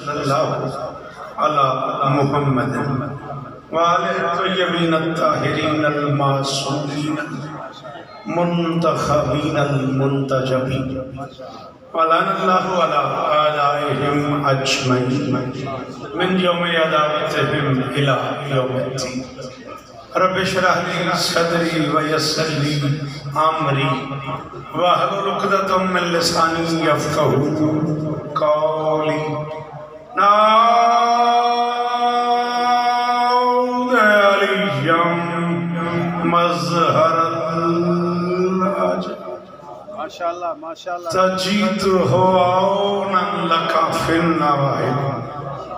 وصلی اللہ علی محمد وآلہ الطیبین الطاہرین المعصومین منتخبین المنتجبین وَلَعَنَ اللَّهُ عَلَىٰ آلائِهِمْ أَجْمَعِينَ مِنْ يَوْمِ عَدَاوَتِهِمْ إِلَىٰ يَوْمِ الدِّينِ رب اشرح لي صدري ويسر لي أمري واحلل عقدة من لساني يفقهوا قولي نعوذ عليا مظهر ماشاءاللہ تجید ہو عونا لکا فی النوائب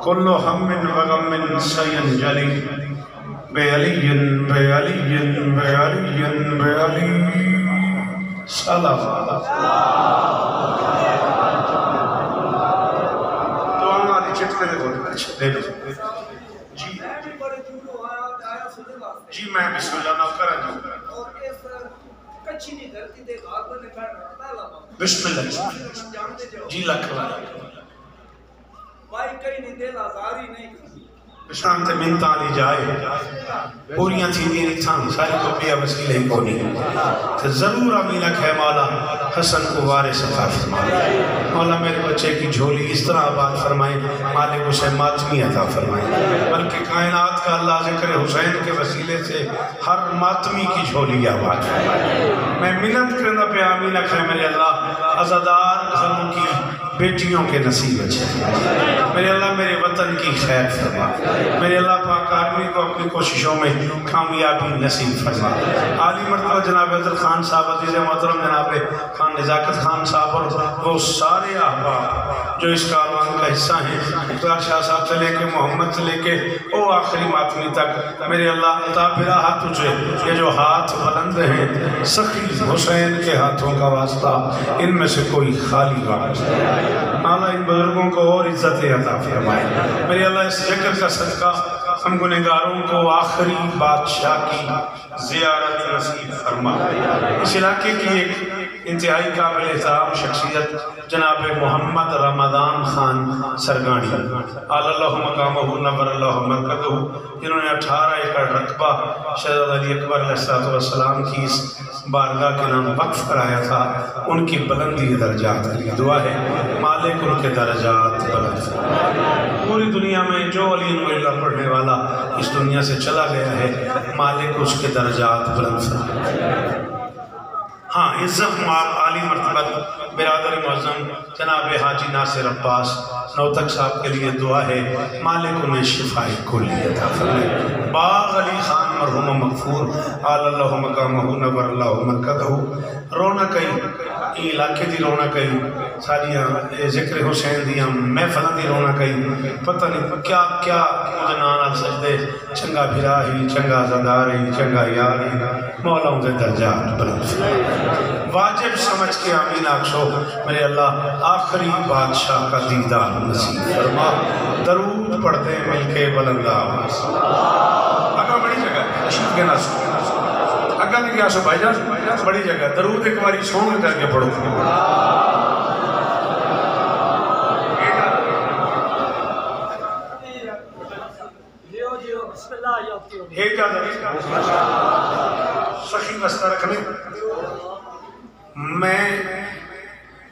کل ہم وغم سینجلی بے علی بے علی بے علی بے علی صلاة دعا مالی چٹکے دے گوڑے دے دو جی میں بسم اللہ نہ کرا جو بسم اللہ جی لکھوا بشان تے منتا لی جائے پوریاں تھی دیری تھان ساری کو بیا وسیلہ ہی کونی تو ضرور امین ہے مولا حسن کو وارث عطا فرمائے مولا میرے بچے کی جھولی اس طرح آباد فرمائے مالک اسے ماتمی عطا فرمائے بلکہ کائنات کا اللہ ذکر حسین کے وسیلے سے ہر ماتمی کی جھولی آباد فرمائے میں منت کرنا پہ امین ہے میرے اللہ عزادار گھروں کی بیٹیوں کے نصیب اچھے میرے اللہ میرے وطن کی خیر فرما میرے اللہ پاک آرمی کو اپنی کوششوں میں کامیابی نصیب فرما عالی مرتبہ جناب عزر خان صاحب عزیز محترم جناب خان نزاکت خان صاحب اور وہ سارے احباب جو اس کاروان کا حصہ ہیں اقتدار شاہ صاحب سے لے کے محمد سے لے کے او آخری ماتمی تک میرے اللہ عطا پھرا ہاتھ تجھے یہ جو ہاتھ بلند ہیں سخی حسین کے ہاتھوں کا واسطہ ان میں سے کوئی خالی واپس اللہ ان بزرگوں کو اور عزت عطا فرمائے میرے اللہ اس ذکر کا صدقہ ہم گنہگاروں کو آخری بادشاہ کی زیارت نصیب فرما اس علاقے کی ایک انتہائی قابل احترام شخصیت جناب محمد رمضان خان سرگانی اللہ مقامہ نور اللہ مرکزہ جنہوں نے 18 ایکڑ رقبہ شہزادہ علی اکبر علیہ السلام کی اس بارگاہ کے نام وقف کرایا تھا ان کی بلندی درجات کی دعا ہے مالک ان کے درجات بلند پوری دنیا میں جو علی اللہ پڑھنے والا اس دنیا سے چلا گیا ہے مالک اس کے درجات بلند فرمائے ہاں عزت عالی مرتبہ برادر معظم جناب حاجی ناصر عباس نوتک صاحب کے لیے دعا ہے مالک انہیں شفاء کلی عطا فرمائے باغ علی خان مرحوم مغفور اللہ مقامہ نور اللہ مرکزہ رونقیں علاقے دی رونقیں ساریاں ذکر حسین دیاں محفلیں دی رونقیں پتہ نہیں کیا کیا جنان سجدے چنگا بھراہی چنگا زداری چنگا یاری مولا ان سے درجات بلند واجب سمجھ کے آمین آکشو میرے اللہ آخری بادشاہ کا دیدار نصیب فرما درود پڑھتے ہیں مل کے بلند آواز اگہ بڑی جگہ تشریف کے ناس اگہ نے کیا سو بھائی جان بڑی جگہ درود ایک باری سونگ کر کے پڑھو سخی وستہ رکھنے میں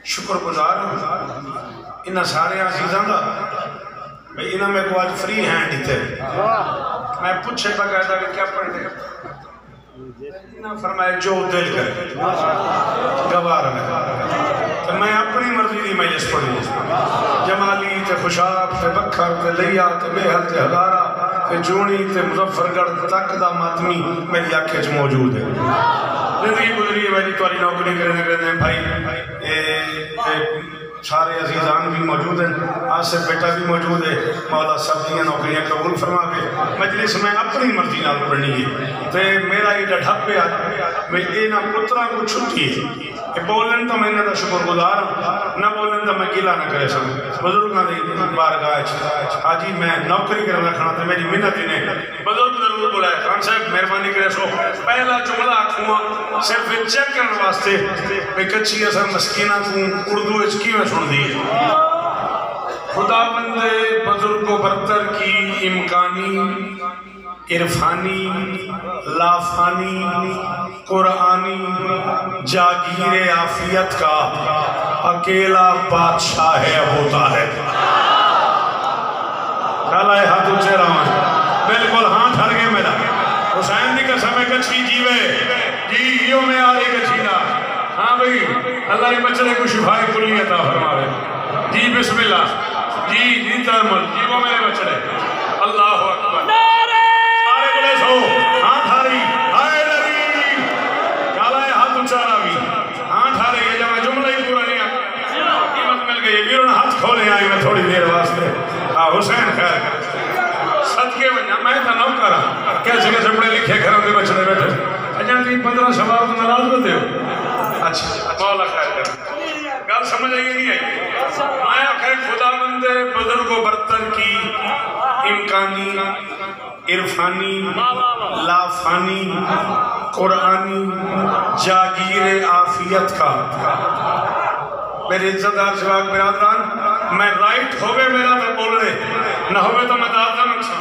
شکر گزار ہوں انہا سارے عزیزاں دا میں انہا میں کو آج فری ہینڈ دیتے میں پوچھے بقاعدہ کہ کیا پڑھنے انہا فرمائے جو دل کر گوار میں تو میں اپنی مرضی دی مجلس پڑھی جمالی تے خوشاب تے بکھر تے لیا تے بہل تے ہزارہ تے جونی تے مظفرگڑھ تک دا ماتمی میری آنکھیں چ موجود ہے زندگی گزری ہے میری تواری نوکری کرنے بھائی سارے عزیزان بھی موجود ہیں آصف بیٹا بھی موجود ہے مولا سب دیا نوکریاں قبول فرما کے مجلس میں اپنی مرضی نال پڑھنی ہے تو میرا یہ ڈھپ پہ آج میں اینا پترہ کو چھٹی ہے کہ بولن تو میں انہا شکر گزار ہوں نہ بولن تو میں گیلا نہ کرے سکوں بزرگاں دی بارگاہ حاجی میں نوکری کرنا کھانا تھا میری منت ہی نہیں بزرگ ضرور بلائے خان صاحب مہربانی کرے سو پہلا جملہ آکھوں صرف چیک کرنے واسطے میں کچھی اثر مسکینہ کو اردو اچکی میں سن دی خداوند بزرگ و برتر کی امکانی عرفانی لافانی قرآنی جاگیر عافیت کا اکیلا بادشاہ ہے ابو طالب. کھالا ہے ہاتھ اچھے رہا ہے بالکل ہاتھ ہر گئے میرا حسین دی قسم ہے کچھی جیوے جی یہ میں آ رہی کچھی نا. ہاں بھئی اللہ نے بچڑے کو شفائے کلی عطا فرماوے. جی بسم اللہ جی جی ترمل جی وہ میرے بچڑے. اللہ اکبر سارے بلے سو ہاتھ ہاری ہائے نبی. کالا ہے ہاتھ اچھارا بھی ہاتھ ہاری ہے جب میں جملہ ہی پورا نہیں آتا قیمت مل گئی. بیرون ہاتھ کھولے آئی میں تھوڑی دیر واسطے. حسین خیر صدقے بنیا میں تا نو کرا کیسے کیسے پڑے لکھے گھروں دے بچڑے بیٹھے اجاں تین 15 سوال تو ناراض ہوتے ہو. اچھا مولا خیر کر گل سمجھ آئی نہیں آئی. آیا کہ خداوند بزرگ و برتر کی امکانی عرفانی لافانی قرآنی جاگیر عافیت کا. میرے عزتدار شواق برادران میں رائٹ ہوئے میرا تو بول رہے نہ ہوئے تو میں دادا نقصان.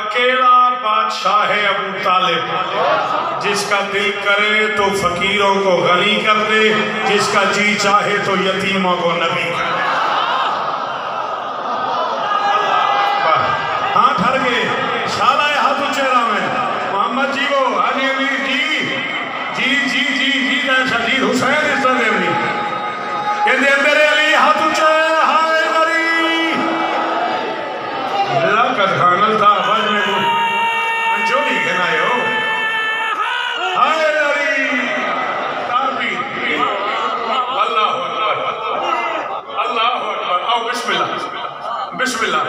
اکیلا بادشاہ ہے ابو طالب جس کا دل کرے تو فقیروں کو غنی کر دے جس کا جی چاہے تو یتیموں کو نبی کر دے. ہاتھ ہر گئے شالہ ہاتھ اچھے رہا میں محمد جی وہ حاجی امیر جی جی جی جی جی شہید حسین اس طرح دیونی کہ دے میرے علی ہاتھ اچھے ہائے نری لکت خانل تھا بج میں کو انجولی کہنائے ہو ہائے نری تاربی اللہ اکبر اللہ اکبر. آؤ بسم اللہ بسم اللہ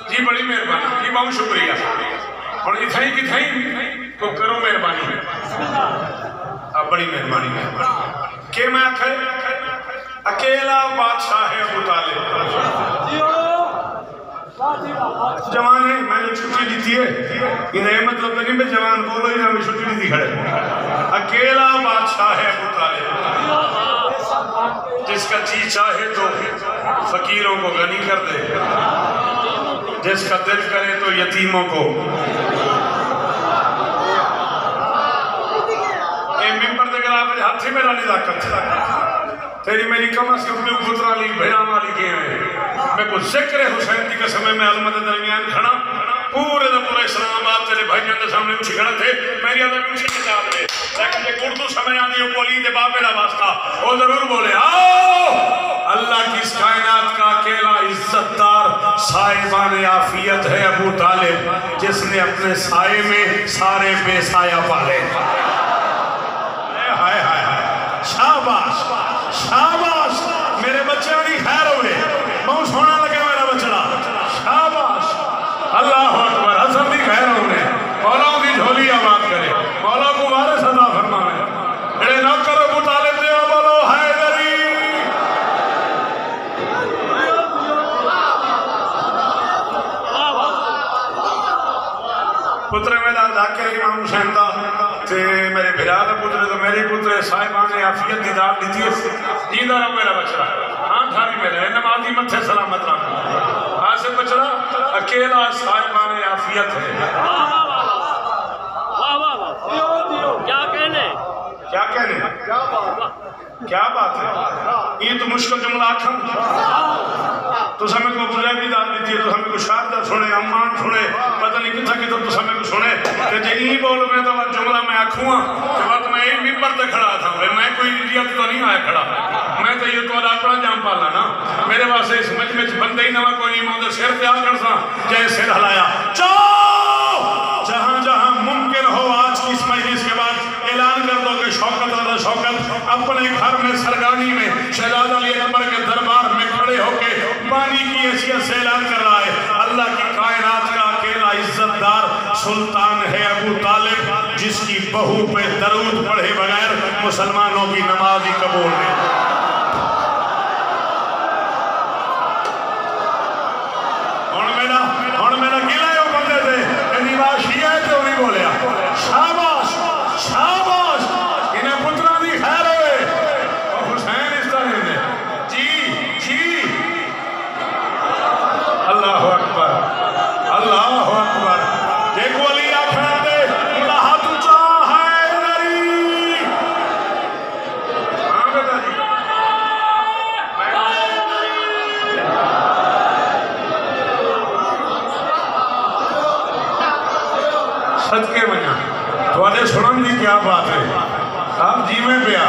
جی بڑی مہربانی جی بہت شکریہ. اور اتھائی کی تھائی تو کرو مہربانی اب بڑی مہربانی کہ میں اکیلا بادشاہ ہے ابو طالب. جوان ہے میں نے چھٹی دیتی ہے انہیں مطلب نہیں میں جوان بولو ہی نہ میں چھٹی دیتی کھڑے. اکیلا بادشاہ ہے ابو طالب جس کا جی چاہے تو فقیروں کو غنی کر دے جس کا دل کرے تو یتیموں کو. اے ممبر دے گلا پر ہاتھ ہی میرا نزاکت تیری میری کم از کم پترا لی بھیڑا مالی کے ہیں. میں کچھ ذکر حسین کی قسم میں عظمت درمیان کھڑا پورے دا پورا اسلام آباد تیرے بھائیوں کے سامنے اچھی کھڑا تھے. میری آدھا بھی اچھی کتاب دے لیکن یہ اردو سمجھ آنی ہو پولی دے باپ میرا واسطہ وہ ضرور بولے آؤ اللہ کی اس کائنات کا اکیلا عزت دار صاحبان عافیت ہے ابو طالب جس نے اپنے سائے میں سارے بے سایہ پالے. ہائے ہائے ہائے شاباش شاباش میرے بچے بھی خیر ہوئے بہت سونا لگے میرا بچڑا. شاباش اللہ اکبر حسن بھی خیر ہوئے. مولا کی جھولی آباد کرے مولا کو وارث عطا فرمائے. میرے نوکر ابو طالب دے بولو حیدری. پتر میرا ذاکر امام حسین دا تے میرے بھرا دا پتر تو میری پتر صاحبان عافیت دی دار دیتی ہے. جیندہ رہو میرا بچڑا ہاں دھاری میرا ہے نمازی متھے سلامت رہا. آسے بچڑا اکیلا صاحبان عافیت ہے. کیا کہنے کیا کہنے کیا بات ہے. یہ تو مشکل جملہ آکھم تو ہمیں کو بزرگ بھی دار دیتی ہے تو ہمیں کو شاردہ سنے امان سنے پتہ نہیں کتھا کی تو ہمیں کو سنے کہ جی بول میں تو جملہ میں آکھوں کہ وقت میں ایک ممبر تے کھڑا تھا میں کوئی ریت تو نہیں آیا کھڑا میں تو یہ تو اپنا جام پالا نا میرے واسے اس مجمع بندے ہی نوا کوئی نہیں ماندر شیر پہ آ کر سا جائے سیر ہلایا چاو جہاں جہاں ممکن ہو آج کی اس مجلس کے بعد اعلان کر دو کہ شوکت رضا شوکت اپنے گھر میں سرگانی میں شہزادہ علی اکبر کے دربار میں کھڑے ہو کے پانی کی حیثیت سے اعلان کر رہا ہے اللہ کی کائنات کا اکیلا عزت دار سلطان ہے ابو طالب جس کی بہو پہ درود پڑھے بغیر مسلمانوں کی نماز ہی قبول نہیں. اور میرا گلہ ہے وہ بندے تھے یعنی بات شیعہ ہے تو نہیں بولیا. شاباش شاباش انہیں پترہ دی خیر ہوئے اور حسین اس طرح نے جی جی صدقے بنا تو آدھے سنن دی کیا بات ہے آپ جیویں پیا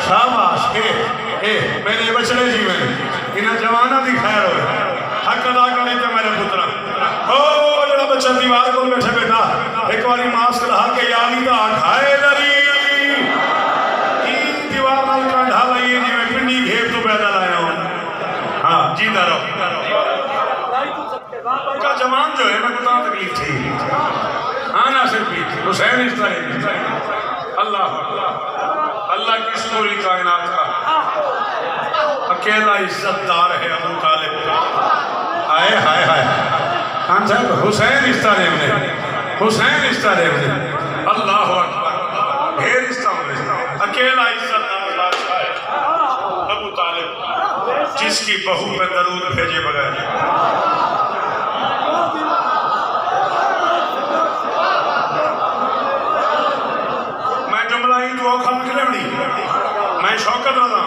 شاباش میرے بچڑے جیویں انہیں جوانہ دی خیر ہوئے حق ادا کرنے تے میرے پترہ جڑا بچہ دیوار کو بیٹھے بیٹھا ایک باری ماسک رہا کہ یا علی دا کھائے دری دیوار نال کانڈھا لائیے جی میں پنڈی گھیب تو پیدا لایا ہوں ہاں جی دارو کا جوان جو ہے میں کتنا تکلیف تھی آنا صرف بھی حسین اس طرح اللہ کی سوری کائنات کا اکیلا عزت دار ہے ابو طالب آئے ہائے ہائے ہم صاحب حسین اس طرح نے حسین اس طرح نے اللہ اکبر ڈھیر اس طرح اکیلا عزت دار بادشاہ ہے ابو طالب جس کی بہو پہ درود بھیجے بغیر میں شوکت رضا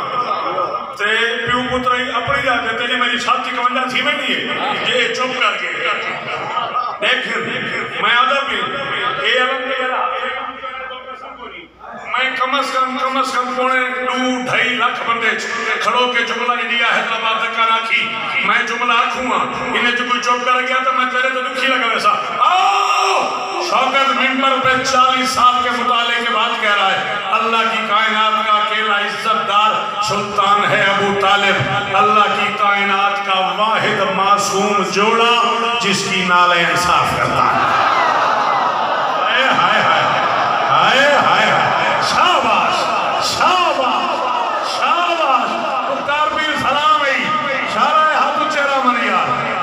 تے پیو پترائی اپنی جاتے تیلی میری ساتھ کی کمانڈا تھی میں نہیں ہے یہ چپ کر کے دیکھ میں آدھا بھی اے علم کے گرہ میں کم از کم پونے 2-2.5 لاکھ بندے کھڑو کے جملہ انڈیا حیدرآباد تک کا راکھی میں جملہ آکھوں انہیں جو کوئی چوپ کر گیا تو میں تیرے تو دکھی لگا ویسا شوکت ممبر پہ 40 سال کے مطالعے کے بعد کہہ رہا ہے اللہ کی کائنات کا اکیلا عزت دار سلطان ہے ابو طالب اللہ کی کائنات کا واحد معصوم جوڑا جس کی نال انصاف کرتا ہے ہائے ہائے ہائے ہائے شاباش شاباش شاباش مختار پیر سلام ہے شارع ہاتھ چہرہ منیا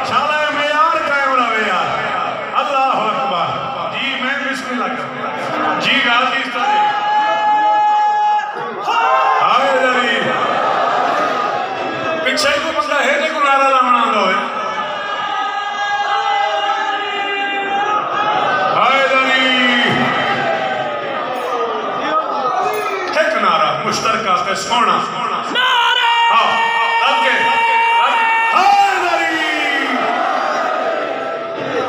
شارع معیار قائم رہے یار اللہ اکبر جی میں بسم اللہ کرتا جی غازی اس طرح آئے دری پچھے کو بندہ ہے جو نعرہ لامنا دو ہے آئے دری مشترکہ پہ سونا نعرہ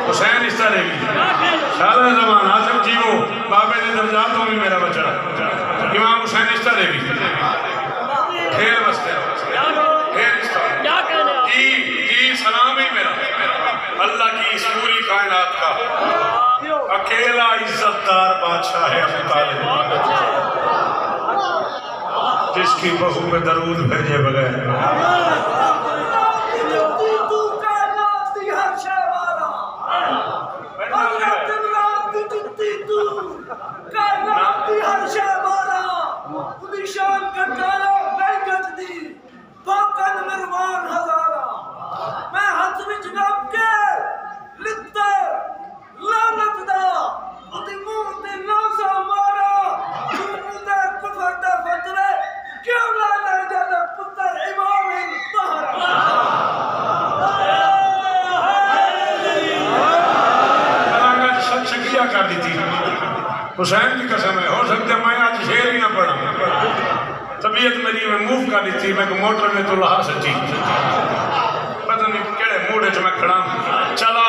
حسین اس طرح بھی شالہ زمان حاضر جیو بابے دے درجاتوں میں میرا بچڑا امام حسین اس طرح بھی ٹھیر بستے ٹھیر اس طرح جی سلام ہی میرا اللہ کی اس پوری کائنات کا اکیلا عزت دار بادشاہ ہے ابو طالب جس کی بہو پہ درود بھیجے بغیر حسین کی قسم ہے ہو سکتے میں آج شیر ہی نہ پڑھا طبیعت میری میں موو کر دی تھی میں کو موٹر میں تو لہا سچی پتہ نہیں کہڑے موڑے جو میں کھڑا چلا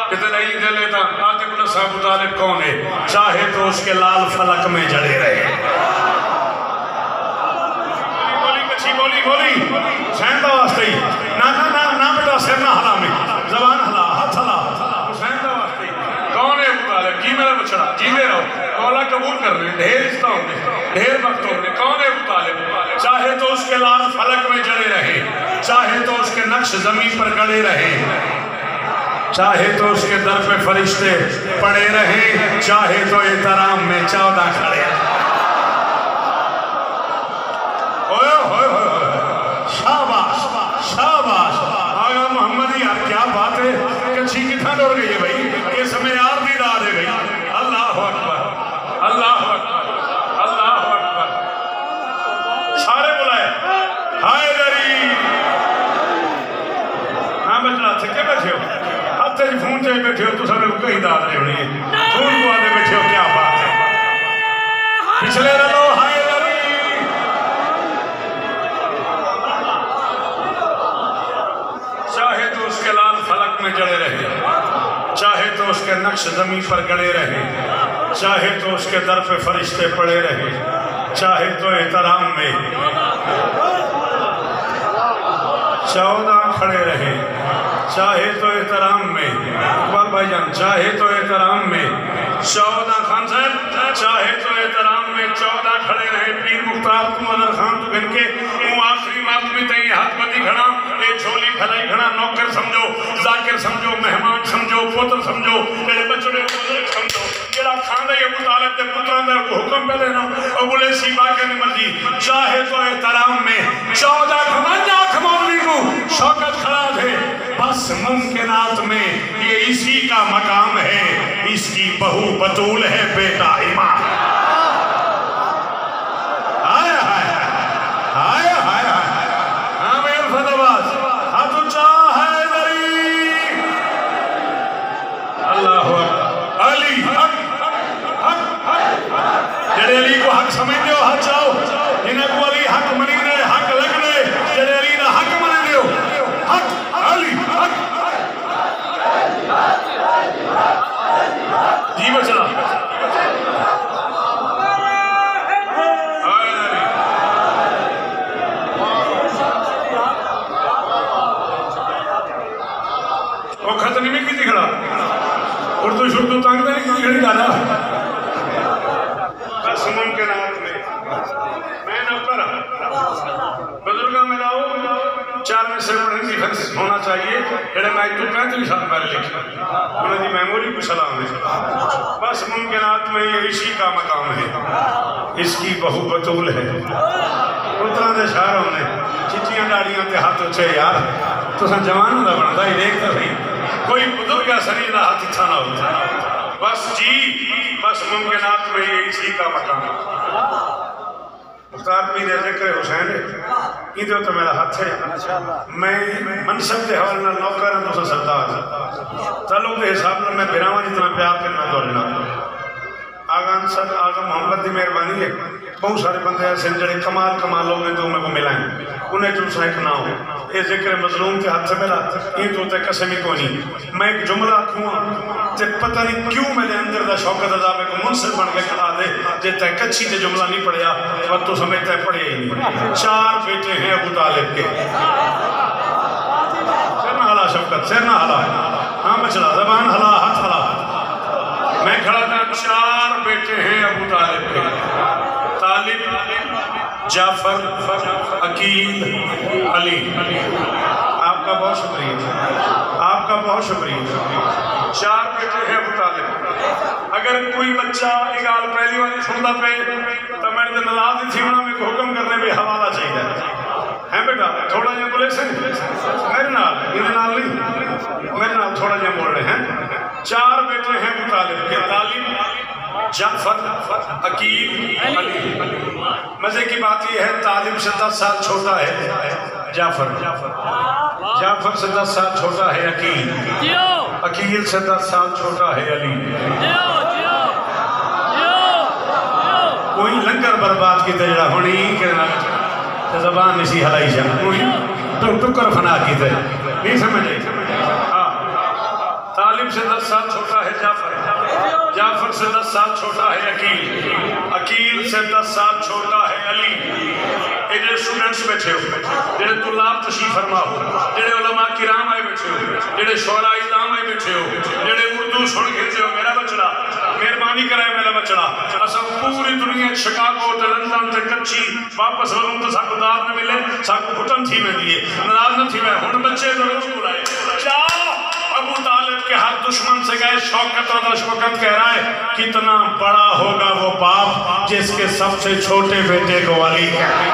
کتے نہیں دے لیتا آتے بلا صاحب طالب کون ہے چاہے تو اس کے لال فلک میں جڑے رہے بولی حسین دا واسطے ہی نا بیٹا سر نہ ہلا میں زبان ہلا ہاتھ ہلا حسین دا واسطے ہی کون ہے ابو طالب جی میرا بچڑا جی میرا مولا قبول کر رہے ہیں ڈھیر اس طرح ہونے ڈھیر وقت ہونے کون ہے ابو طالب چاہے تو اس کے لال فلک میں جڑے رہے چاہے تو اس کے نقش زمین پر گڑے رہے چاہے تو اس کے در پہ فرشتے پڑے رہے چاہے تو احترام میں 14 کھڑے شاباش شاباش آیا محمدی آپ کیا بات ہے کچھی کتھا ڈور گئی ہے بھائی یہ سمیں یار دیدار ہے بھائی اللہ اکبر اللہ اکبر اللہ اکبر سارے بلائے ہائے دری ہاں بچنا تھکے بیٹھے ہو ہاتھ تیج فون چاہے بیٹھے ہو تو سب کو کہیں دار نہیں ہونی ہے فون کو آدھے بیٹھے ہو کیا بات ہے پچھلے رلو ہائے چاہے تو اس کے کے نقش زمین پر گڑے رہے، چاہے تو اس کے در پہ فرشتے پڑے رہے، چاہے تو احترام میں 14 کھڑے رہے، چاہے تو احترام میں اقبال بھائی جان، چاہے تو احترام میں 14 خان صاحب، چاہے تو احترام میں 14 کھڑے رہے، پیر مختار تم اظہر خان تو گن کے وہ آخری ماتمی تئیں ہاتھ بدی کھڑا، اے جھولی پھلائی کھڑا، نوکر سمجھو، ذاکر سمجھو، مہمان سمجھو، پوتر سمجھو، تیرے بچڑے بزرگ سمجھو، جڑا کھاندہ یہ ابو طالب دے پتران دے حکم پہ لینا، ابو لے سی باقی نے مرضی، چاہے تو احترام میں 14 کھمانجا کھمانوی کو شوکت کھڑا تھے، بس ممکنات میں یہ اسی کا مقام ہے، اس کی بہو بطول ہے بیٹا امام۔ آئے آئے آئے آئے آئے آمیر فتواز ہاتھو چاہے دری اللہ اکبر علی حق حق حق جڑے علی کو حق سمجھ دیو حق چاہو جنہیں کو علی حق منی دے حق لگ دے جڑے علی نہ حق منی دیو حق علی حق جی بچنا وہ خط نہیں میں کی دکھڑا اردو شردو تانگ دے کی کھڑی دانا بس ممکنات میں نوکر بزرگاں میں لاؤ 4 میں سے پڑھیں ڈیفنس ہونا چاہیے جڑے میں تو 35 سال پہلے لکھا انہیں دی میموری کو سلام ہے بس ممکنات میں یہ اسی کا مقام ہے اس کی بہو بطول ہے اتنا دے شہروں نے چچیاں ڈاڑیاں تے ہاتھ اچھے یار تو سن جوانوں دا بنتا ہی دیکھتا صحیح کوئی بزرگ یا سریر نہ ہاتھ اچھا نہ ہوتا بس جی بس ممکنات میں یہ اسی کا مقام ہے مختار پیر ذکر حسین ہے یہ تو میرا ہاتھ ہے میں منصب دے حوالے نہ نوکر ہیں تو سردار تعلق دے حساب میں بھراواں جتنا پیار کرنا دورنا آغا انصر آغا محمد دی مہربانی ہے بہت سارے بندے ایسے جڑے کمال لوگ ہیں تو میں کو ملائیں انہیں جو سائک نہ ہو یہ ذکر مظلوم کے ہاتھ سے ملا یہ تو تے قسمی کو نہیں میں ایک جملہ کھواں تے پتہ نہیں کیوں میں نے اندر دا شوکت عذاب کو منصر بن کے کھڑا دے جے تے کچھی تے جملہ نہیں پڑھیا وقت تو سمجھتے پڑھے ہی نہیں 4 بیٹے ہیں ابو طالب کے سرنا حلا شوکت سرنا حلا ہاں بچلا زبان حلا ہاتھ حلا میں کھڑا تھا 4 بیٹے ہیں ابو طالب کے طالب جعفر عقیل علی آپ کا بہت شکریہ آپ کا بہت شکریہ 4 بیٹے ہیں ابو طالب اگر کوئی بچہ اگال پہلی والی سنتا پہ تو میں نے نلاز تھی انہوں میں حکم کرنے پہ حوالہ چاہیے ہیں بیٹا تھوڑا جہاں بولے سے میرے نال انہیں نال نہیں میرے نال تھوڑا جہاں بول رہے ہیں 4 بیٹے ہیں ابو طالب کے طالب جعفر عقیل علی مزے کی بات یہ ہے طالب سے 10 سال چھوٹا ہے جعفر سے 10 سال چھوٹا ہے عقیل سے 10 سال چھوٹا ہے علی کوئی لنگر برباد کی تجرہ ہونی کرنا زبان نسی حلائی جا کوئی ٹکر فنا کی تجرہ نہیں سمجھے طالب سے 10 سال چھوٹا ہے جعفر سے 10 سال چھوٹا ہے عقیل سے 10 سال چھوٹا ہے علی یہ جڑے اسٹوڈنٹس بیٹھے ہو جڑے طلاب تشریف فرما ہو جڑے علماء کرام آئے بیٹھے ہو جڑے شعراء اعلام آئے بیٹھے ہو جڑے اردو سن گھنتے ہو میرا بچڑا مہربانی کرائے میرا بچڑا اسا پوری دنیا شکاگو تے لندن تے کچھی واپس وروں تو ساکو دار نہ ملے ساکو گھٹن تھی میں دیئے ناراض نہ تھی میں ہن بچے ضرور بلائے جاؤ ابو طالب کے ہر دشمن سے گئے شوکت اور شوکت کہہ رہا ہے کتنا بڑا ہوگا وہ باپ جس کے سب سے چھوٹے بیٹے کو علی کہتے ہیں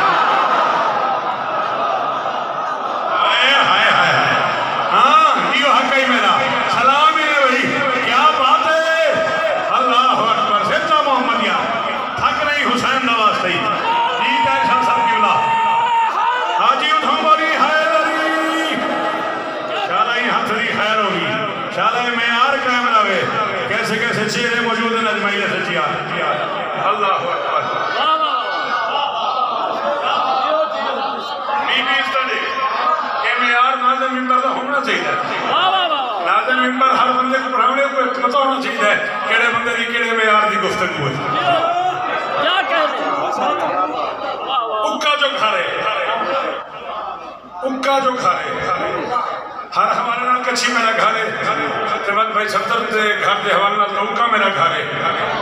ہاں یہ حق ہے میرا سلام ہی ہے بھائی کیا بات ہے اللہ اکبر سچا محمدیہ تھک نہیں حسین نواز تھی جیت ہے شاہ صاحب کی اللہ حاجی اتھوں بولی حیدری شالہ ہی ہتھری خیر ہوگی شالہ معیار قائم رہے کیسے کیسے چہرے موجود ہیں نجمائیہ سے چیا اللہ اکبر بی بی اسٹڈی کہ معیار ناظر ممبر دا ہونا چاہیے ناظر تے ممبر ہر بندے کو پڑھانے کو پتہ ہونا چاہیے کہڑے بندے دی کہڑے معیار دی گفتگو ہے کیا کہنے اکا جو کھارے اکا جو کھارے ہر حوالے نال کچھی میرا گھارے تیمت بھائی صدر دے گھر دے حوالے نال اکا میرا گھارے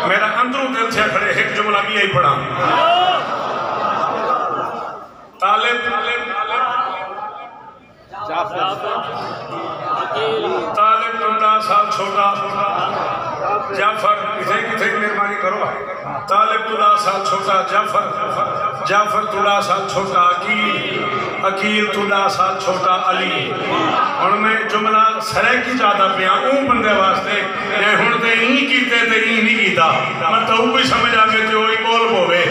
میرا اندروں دل سے کھڑے ایک جملہ بھی یہی پڑھا طالب طالب 15 سال چھوٹا جعفر کتھے مہربانی کرو طالب 13 سال چھوٹا جعفر 13 سال چھوٹا عقیل 13 سال چھوٹا علی اور میں جملہ سرے کی جادہ پیا بندے واسطے ہن تے ہی کیتے تے ہی نہیں کیتا میں تو بھی سمجھ آ کے جو ہی بول پوے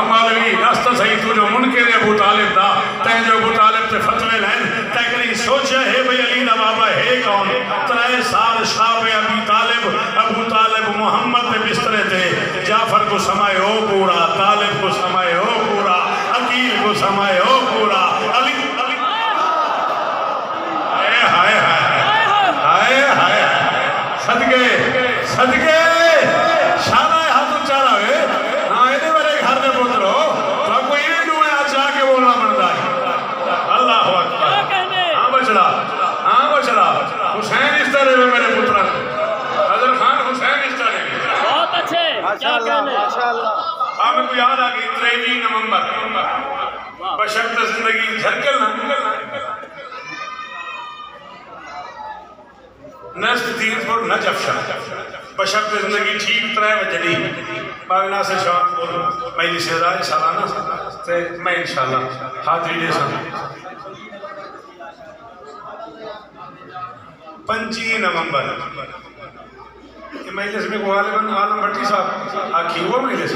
مولوی راستہ صحیح تو جو منکر ابو طالب دا تے جو ابو طالب تے فتوے لین تے کہیں سوچا ہے بھئی علی دا بابا ہے کون 3 سال شاب ابی طالب ابو طالب محمد دے بسترے تھے جعفر کو سمائے ہو پورا طالب کو سمائے ہو پورا عقیل کو سمائے ہو پورا علی ہائے ہائے صدقے شانہ ہاتھ اچھارا ہوئے ہاں اینے میرے گھر دے پتر ہو تو آپ کو یہ دوں ہے آج آکے بولنا بڑھتا ہے اللہ اکبر ہاں بچڑا حسین اس طرح میں میرے پتر حضرت خان حسین اس طرح بہت اچھے کیا کہنے ہاں میں کو یاد آگئی 23 نومبر بشرط زندگی جھرکل نست دین پر نجف شاہ بشرط زندگی ٹھیک 3 بجے دی باوینا سے شاہ مجلس رائے سالانہ تے میں انشاءاللہ حاضری دے سن 25 نومبر یہ مجلس میں کو غالباً عالم بھٹی صاحب آکھی ہوا مجلس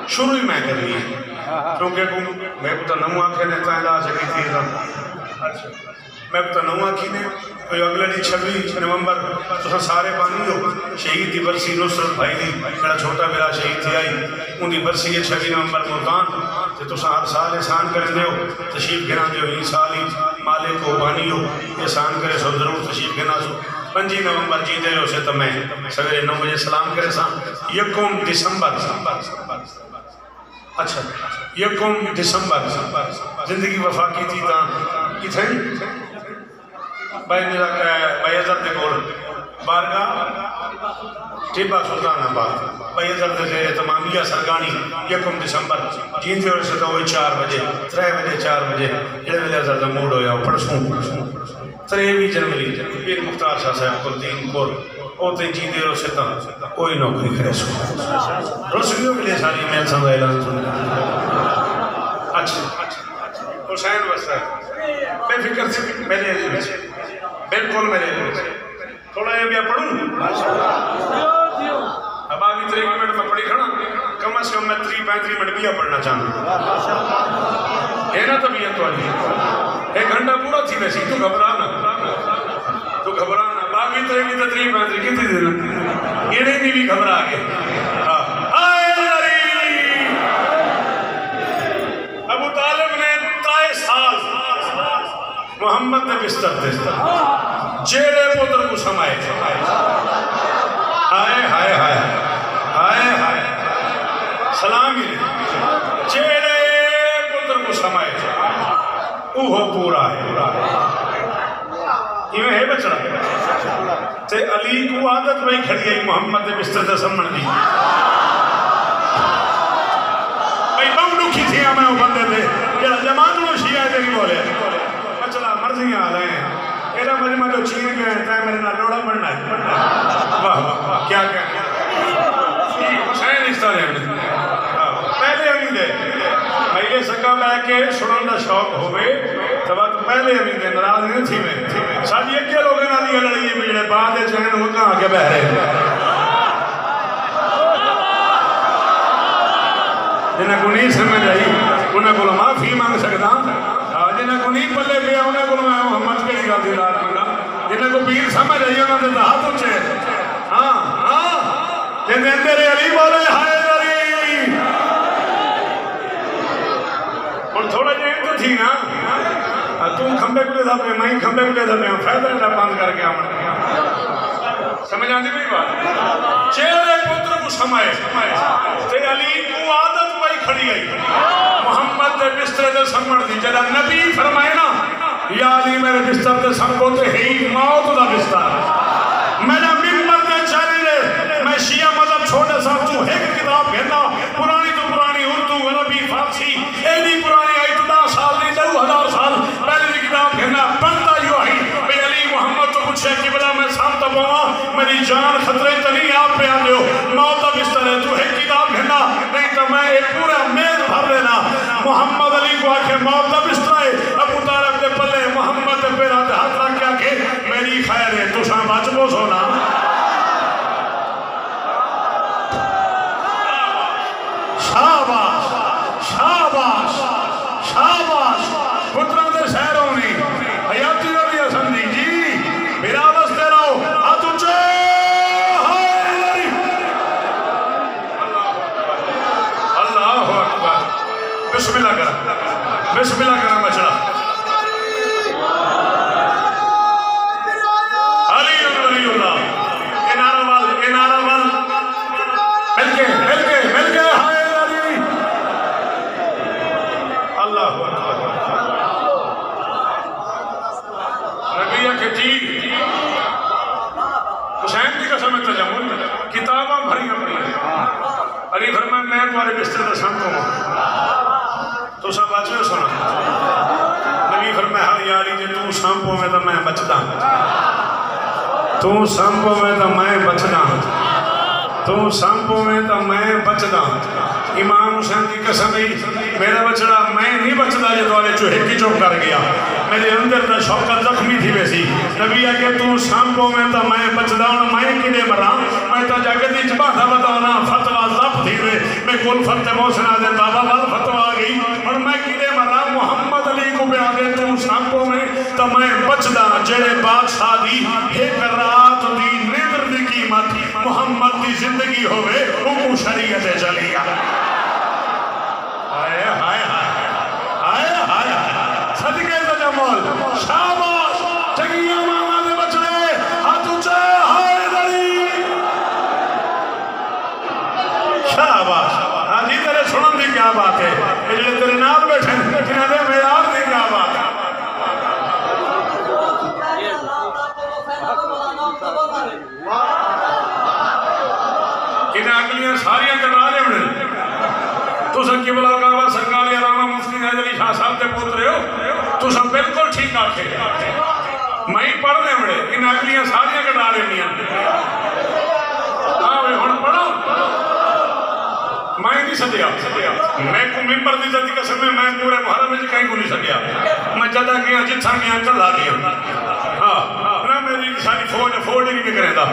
شروع ہی میں کر لی کیونکہ میں کو تو نمو آنکھیں نے تائلہ جگی تھی میں کو تو نمو آنکھی نے اگلے دی 26 نومبر تو سارے بانی ہو شہید دی برسی نصرت بھائی دی میرا چھوٹا میرا شہید تھی آئی ان دی برسی ہے 26 نومبر ملتان تو ہر سال احسان کریں دے ہو تشریف گھنا دے ہو این سالی مالک کو بانی ہو احسان کرے سو ضرور تشریف گھنا سو 25 نومبر جی دے ہو سے تو میں سویرے 9 بجے سلام کرے سان 1 دسمبر اچھا 1 دسمبر زندگی وفا کی تھی تاں کتھیں بھائی حضرت دے کول بارگاہ ٹیبہ سلطان آباد بھائی حضرت دے تمامیہ سرگانی 1 دسمبر جین دے ہو سے تو ہوئی 4 بجے 3 بجے 4 بجے جڑے ویلے حضرت موڈ ہویا پڑسوں 23 جنوری پیر مختار شاہ صاحب کل دین کول اوتے جین دے ہو سے تو کوئی نوکری کرے سو رسولیوں کے لئے ساری میل سمجھا اعلان سننا اچھا حسین وسط بے فکر سے میرے علی میں بالکل میرے علی میں تھوڑا یہ بیا پڑھوں اب آگی 3 منٹ میں پڑھی کھڑا کم از کم میں 35 منٹ بیا پڑھنا چاہتا ہے نا طبیعت والی 1 گھنٹہ پورا تھی ویسی تو گھبرانا باقی 35 کتنی دینا یہ نہیں بھی گھبرا آگے ابو طالب نے 23 سال محمد نے بستر دیستا جیرے پتر کو سمائے ہائے سلام ہی جیرے پتر کو سمائے اوہ پورا ہے یہ ہے بچڑا تے علی کو عادت میں کھڑی ہے محمد نے بستر دے سمن دی بھئی بمڈو کی تھی ہمیں وہ بندے تھے کہ جماعت انہوں شیعہ دے نہیں بولے بچڑا مرضیاں آ رہے ہیں ایرا مجمع جو چین گئے ہیں تاہے میرے نال لوڑا پڑھنا ہے واہ کیا حسین اس طرح ہے پہلے امید ہے میں یہ سکا میں کہ سنن دا شوق ہوئے تب پہلے امید ہے نراض نہیں تھی میں ساتھ یہ کیا لوگیں نہ دیا لڑی ہے مجھے بعد چین وہ کہاں آگے بہ رہے ہیں جنہیں کو نہیں سمجھ آئی انہیں کو معافی مانگ سکتا جنہیں کو نہیں پلے گیا انہیں کو میں محمد کے لئے گاتی رات مانگا جنہیں کو پیر سمجھ آئی انہیں دیتا ہاتھ اچھے ہاں جنہیں تیرے علی بولے ہائے علی اور تھوڑا جائیں تو تھی نا تم کھمبے کو لے تھا پہ میں کھمبے کو لے تھا پہ فیضر بند کر کے آمن سمجھ آتی میری بات؟ چہرے پتر کو سمائے تے علی کو عادت پائی کھڑی گئی محمد دے بستر دے سمڑ دی جدا نبی فرمائے نا یا علی میرے بستر دے سمڑ تے ہی موت دا بستر میرا ممبر دے چاہنے دے میں شیعہ مذہب چھوٹے صاحب تو ایک کتاب کہتا پرانی تو پرانی اردو عربی فارسی ایڈی پرانی آئی تو 10 سال نہیں 2000 سال پہلے دی کتاب کہنا بنتا یوں آئی بے علی محمد تو پوچھے قبلہ میں سامتا پوا میری جان خطرے تنی آپ پہ آنے ہو موت اب اس طرح تو ایک کتاب کہنا نہیں تو میں ایک پورا میز بھر لینا محمد علی کو آکھے موت اب اس طرح ابو طالب دے پلے محمد دے پیرا دے ہاتھ رکھ کے آکھے میری خیر ہے تو شاہ بچ بو سونا شاباش شاباش شاباش پتروں دے شہر ہونی حیاتی نبی حسن جی میرا واسطے رہو ہاتھ اونچے اللہ اکبر بسم اللہ کرا بسم اللہ کرا بچڑا علی ولی اللہ انارہ وال مل کے ہائے کہ جی حسین کی قسم تجمل کتاباں بھری اپنی علی فرمائے میں تمہارے بستر میں سامتا ہوں تو سب آجے سنا نبی فرمائے ہاں یا علی جی تو سامپو میں تو میں بچدا تو سامپو میں تو میں بچدا تو سامپو میں تو میں بچدا امام حسین کی قسم ہی میرا بچڑا میں نہیں بچدا یہ دوارے چوہے کی چوک کر گیا میرے اندر تا شوقت زخمی تھی ویسی نبی آگے تو سامپو میں تا میں بچدا ہوں میں کنے مرا میں تا جاگتی چبا تھا بتاؤنا فتوہ زب تھی وے میں کل فتح محسن آدھے بابا بل فتوہ آگئی اور میں کنے مرا محمد علی کو بھی آدھے تو سامپو میں تا میں بچدا جڑے بادشاہ دی ایک رات دی نیدر دی قیمت محمد دی زندگی ہوئے وہ شریعت چلی آئے ہائے ہائے آئے ہائے صدقے تجمل شاباش چگیاں ماما دے بچڑے ہاتھ اونچے ہائے دلی شاباش ہاں جی تیرے سنن دی کیا بات ہے اجلے تیرے نال بیٹھے کنہ دے میراب دی کیا بات ہے کنہ اگلیاں ساریاں کٹا لے ہونے تو سن قبلہ کعبہ سرکار علامہ مفتی حیدری شاہ صاحب تے پوت رہے ہو تو سن بالکل ٹھیک آکھے میں ہی پڑھ دے بڑے ان اگلیاں ساریاں کٹا رہی ہیں آوے ہن پڑھو میں نہیں سدیا میں کو ممبر دی ذاتی قسم میں پورے محرم میں کہیں کو نہیں سدیا میں جدا گیا جتھا گیا کل آ گیا ہاں نہ میری ساری فوج ہی نہیں کریں دا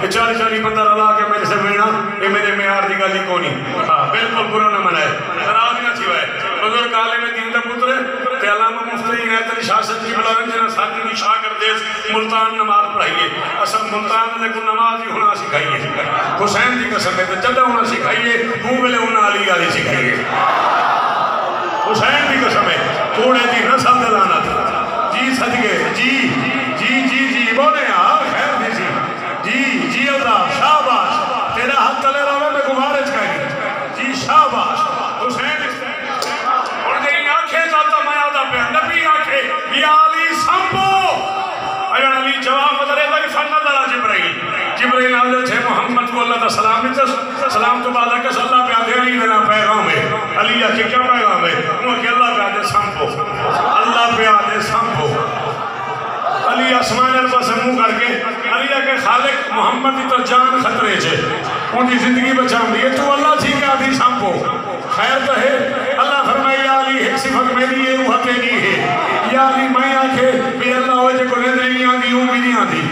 40 بندہ رلا کے میرے سے ملنا یہ میرے معیار دی گالی کونی ہاں بالکل برا نہ منائے ناراض نہ تھی وے بزرگ عالم دین دا پتر تے علامہ مفتی عنایت علی شاہ صاحب کی بلارن جنا ساتھ دی شاگردیس ملتان نماز پڑھائیے اصل ملتان نے کو نماز ہی ہونا سکھائیے حسین دی قسم ہے تے جدا ہونا سکھائیے ہوں ویلے ہونا علی علی سکھائیے حسین دی قسم ہے کوڑے دی نسل دلانا جی صدقے جی بولے ہاں خیر دی سی جی اللہ شاباش تیرا حق تلے رہے میں گمارج کہیں جی شاباش حسین اور جی آنکھیں جاتا میں آدھا پہ نبی آنکھیں یا علی سمبو اگر علی جواب مدرے لگی فنہ دارا جبرائیل آدھے تھے محمد کو اللہ تا سلام سلام تو بعد کہ اللہ پہ آدھے علی دینا پیغام ہے علی آکھے کیا پیغام ہے وہ کہ اللہ پہ آدھے سمبو اللہ پہ آدھے سمبو علی آسمان عربہ سے منہ کر کے علی کے خالق محمد کی تو جان خطرے چھے ان کی زندگی بچاؤں دیئے تو اللہ تھی کہ آدھی سامپو خیر تو ہے اللہ فرمائے یا علی ایک صفت میری ہے وہ حقیقی ہے یا علی میں آکھے بھی اللہ ہوئے جے کو نیدری نہیں آدھی ہوں بھی نہیں آدھی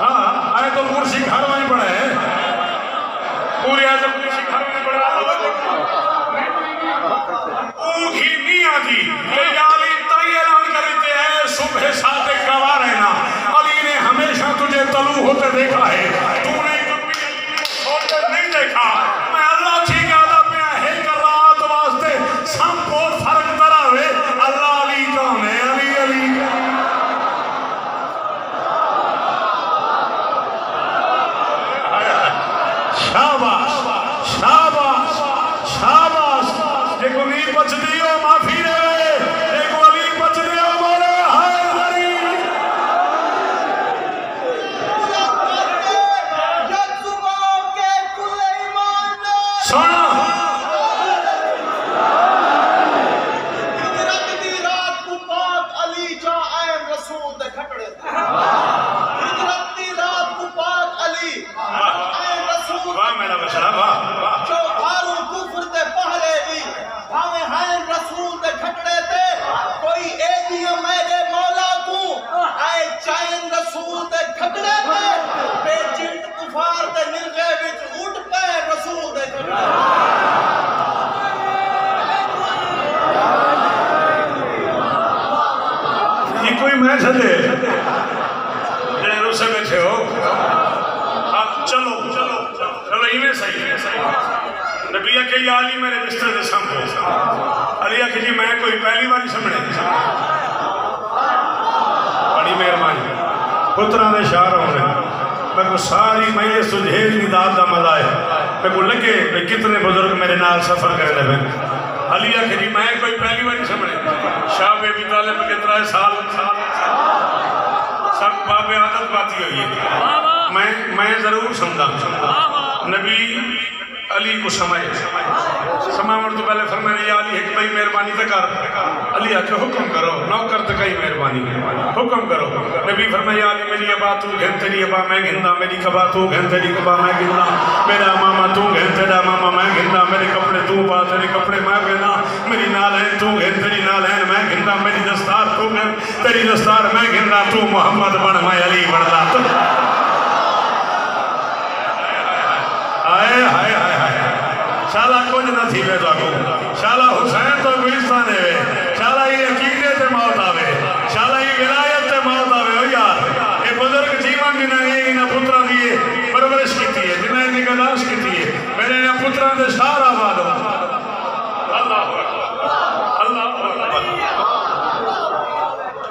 ہاں آیت الکرسی گھر میں پڑھا ہے پوری آیت الکرسی گھر میں پڑھا اونگھی نہیں آدھی کہ یا علی تائی اعلان کرتے ہیں صبح صادق گواہ رہنا علی نے ہمیشہ تجھے طلوع ہوتے دیکھا ہے تو نے کبھی ہوتے نہیں دیکھا میں اللہ تھی کہ آدھا پہ ہے کر رہا تو واسطے سب کو فرق درہ ہوئے اللہ علی کون ہے علی بھی میں چھلے جڑے روسے بیٹھے ہو چلو ایویں صحیح نبی کہ یا علی میرے بستر دے سامنے علی کہ جی میں کوئی پہلی باری سامنے بڑی مہربانی پتراں دے شعر ہونے میں کو ساری میں سجھیل نداد دا مزہ ہے میں کو لگے میں کتنے بزرگ میرے نال سفر کرنے لگے علی کہ جی میں کوئی پہلی باری سامنے شاہ بے ابی طالب کے 13 سال سب باب عادت باتی ہوئی ہے میں ضرور سمجھا نبی علی کو سماور تو پہلے فرمائے یا علی ایک بھائی مہربانی تکار علی آکے حکم کرو نوکر تکائی مہربانی حکم کرو نبی فرمائے یا علی میری ابا تو گھن تیری ابا میں گھندا میری کبا تو گھن تیری کبا میں گھندا میرا ماما تو گھن تیرا ماما میں گھندا میرے کپڑے تو پا تیرے کپڑے میں گھندا میری نالین تو گھن تیری نالین میں گھندا میری دستار تو گھن تیری دستار میں گھندا تو محمد بن میں علی بڑھدا آئے ہائے ہائے ہائے شالا کچھ نہ تھی بے تو شالا حسین تو گلستان ہے شالا یہ عقیدے تے موت آوے شالا یہ ولایت تے موت آوے ہو یار یہ بزرگ جیون جنہیں انہیں پترہ دیئے پرورش کی تھی ہے جنہیں نگلاش کی تھی ہے میرے انہیں پترہ دے شار آباد ہو اللہ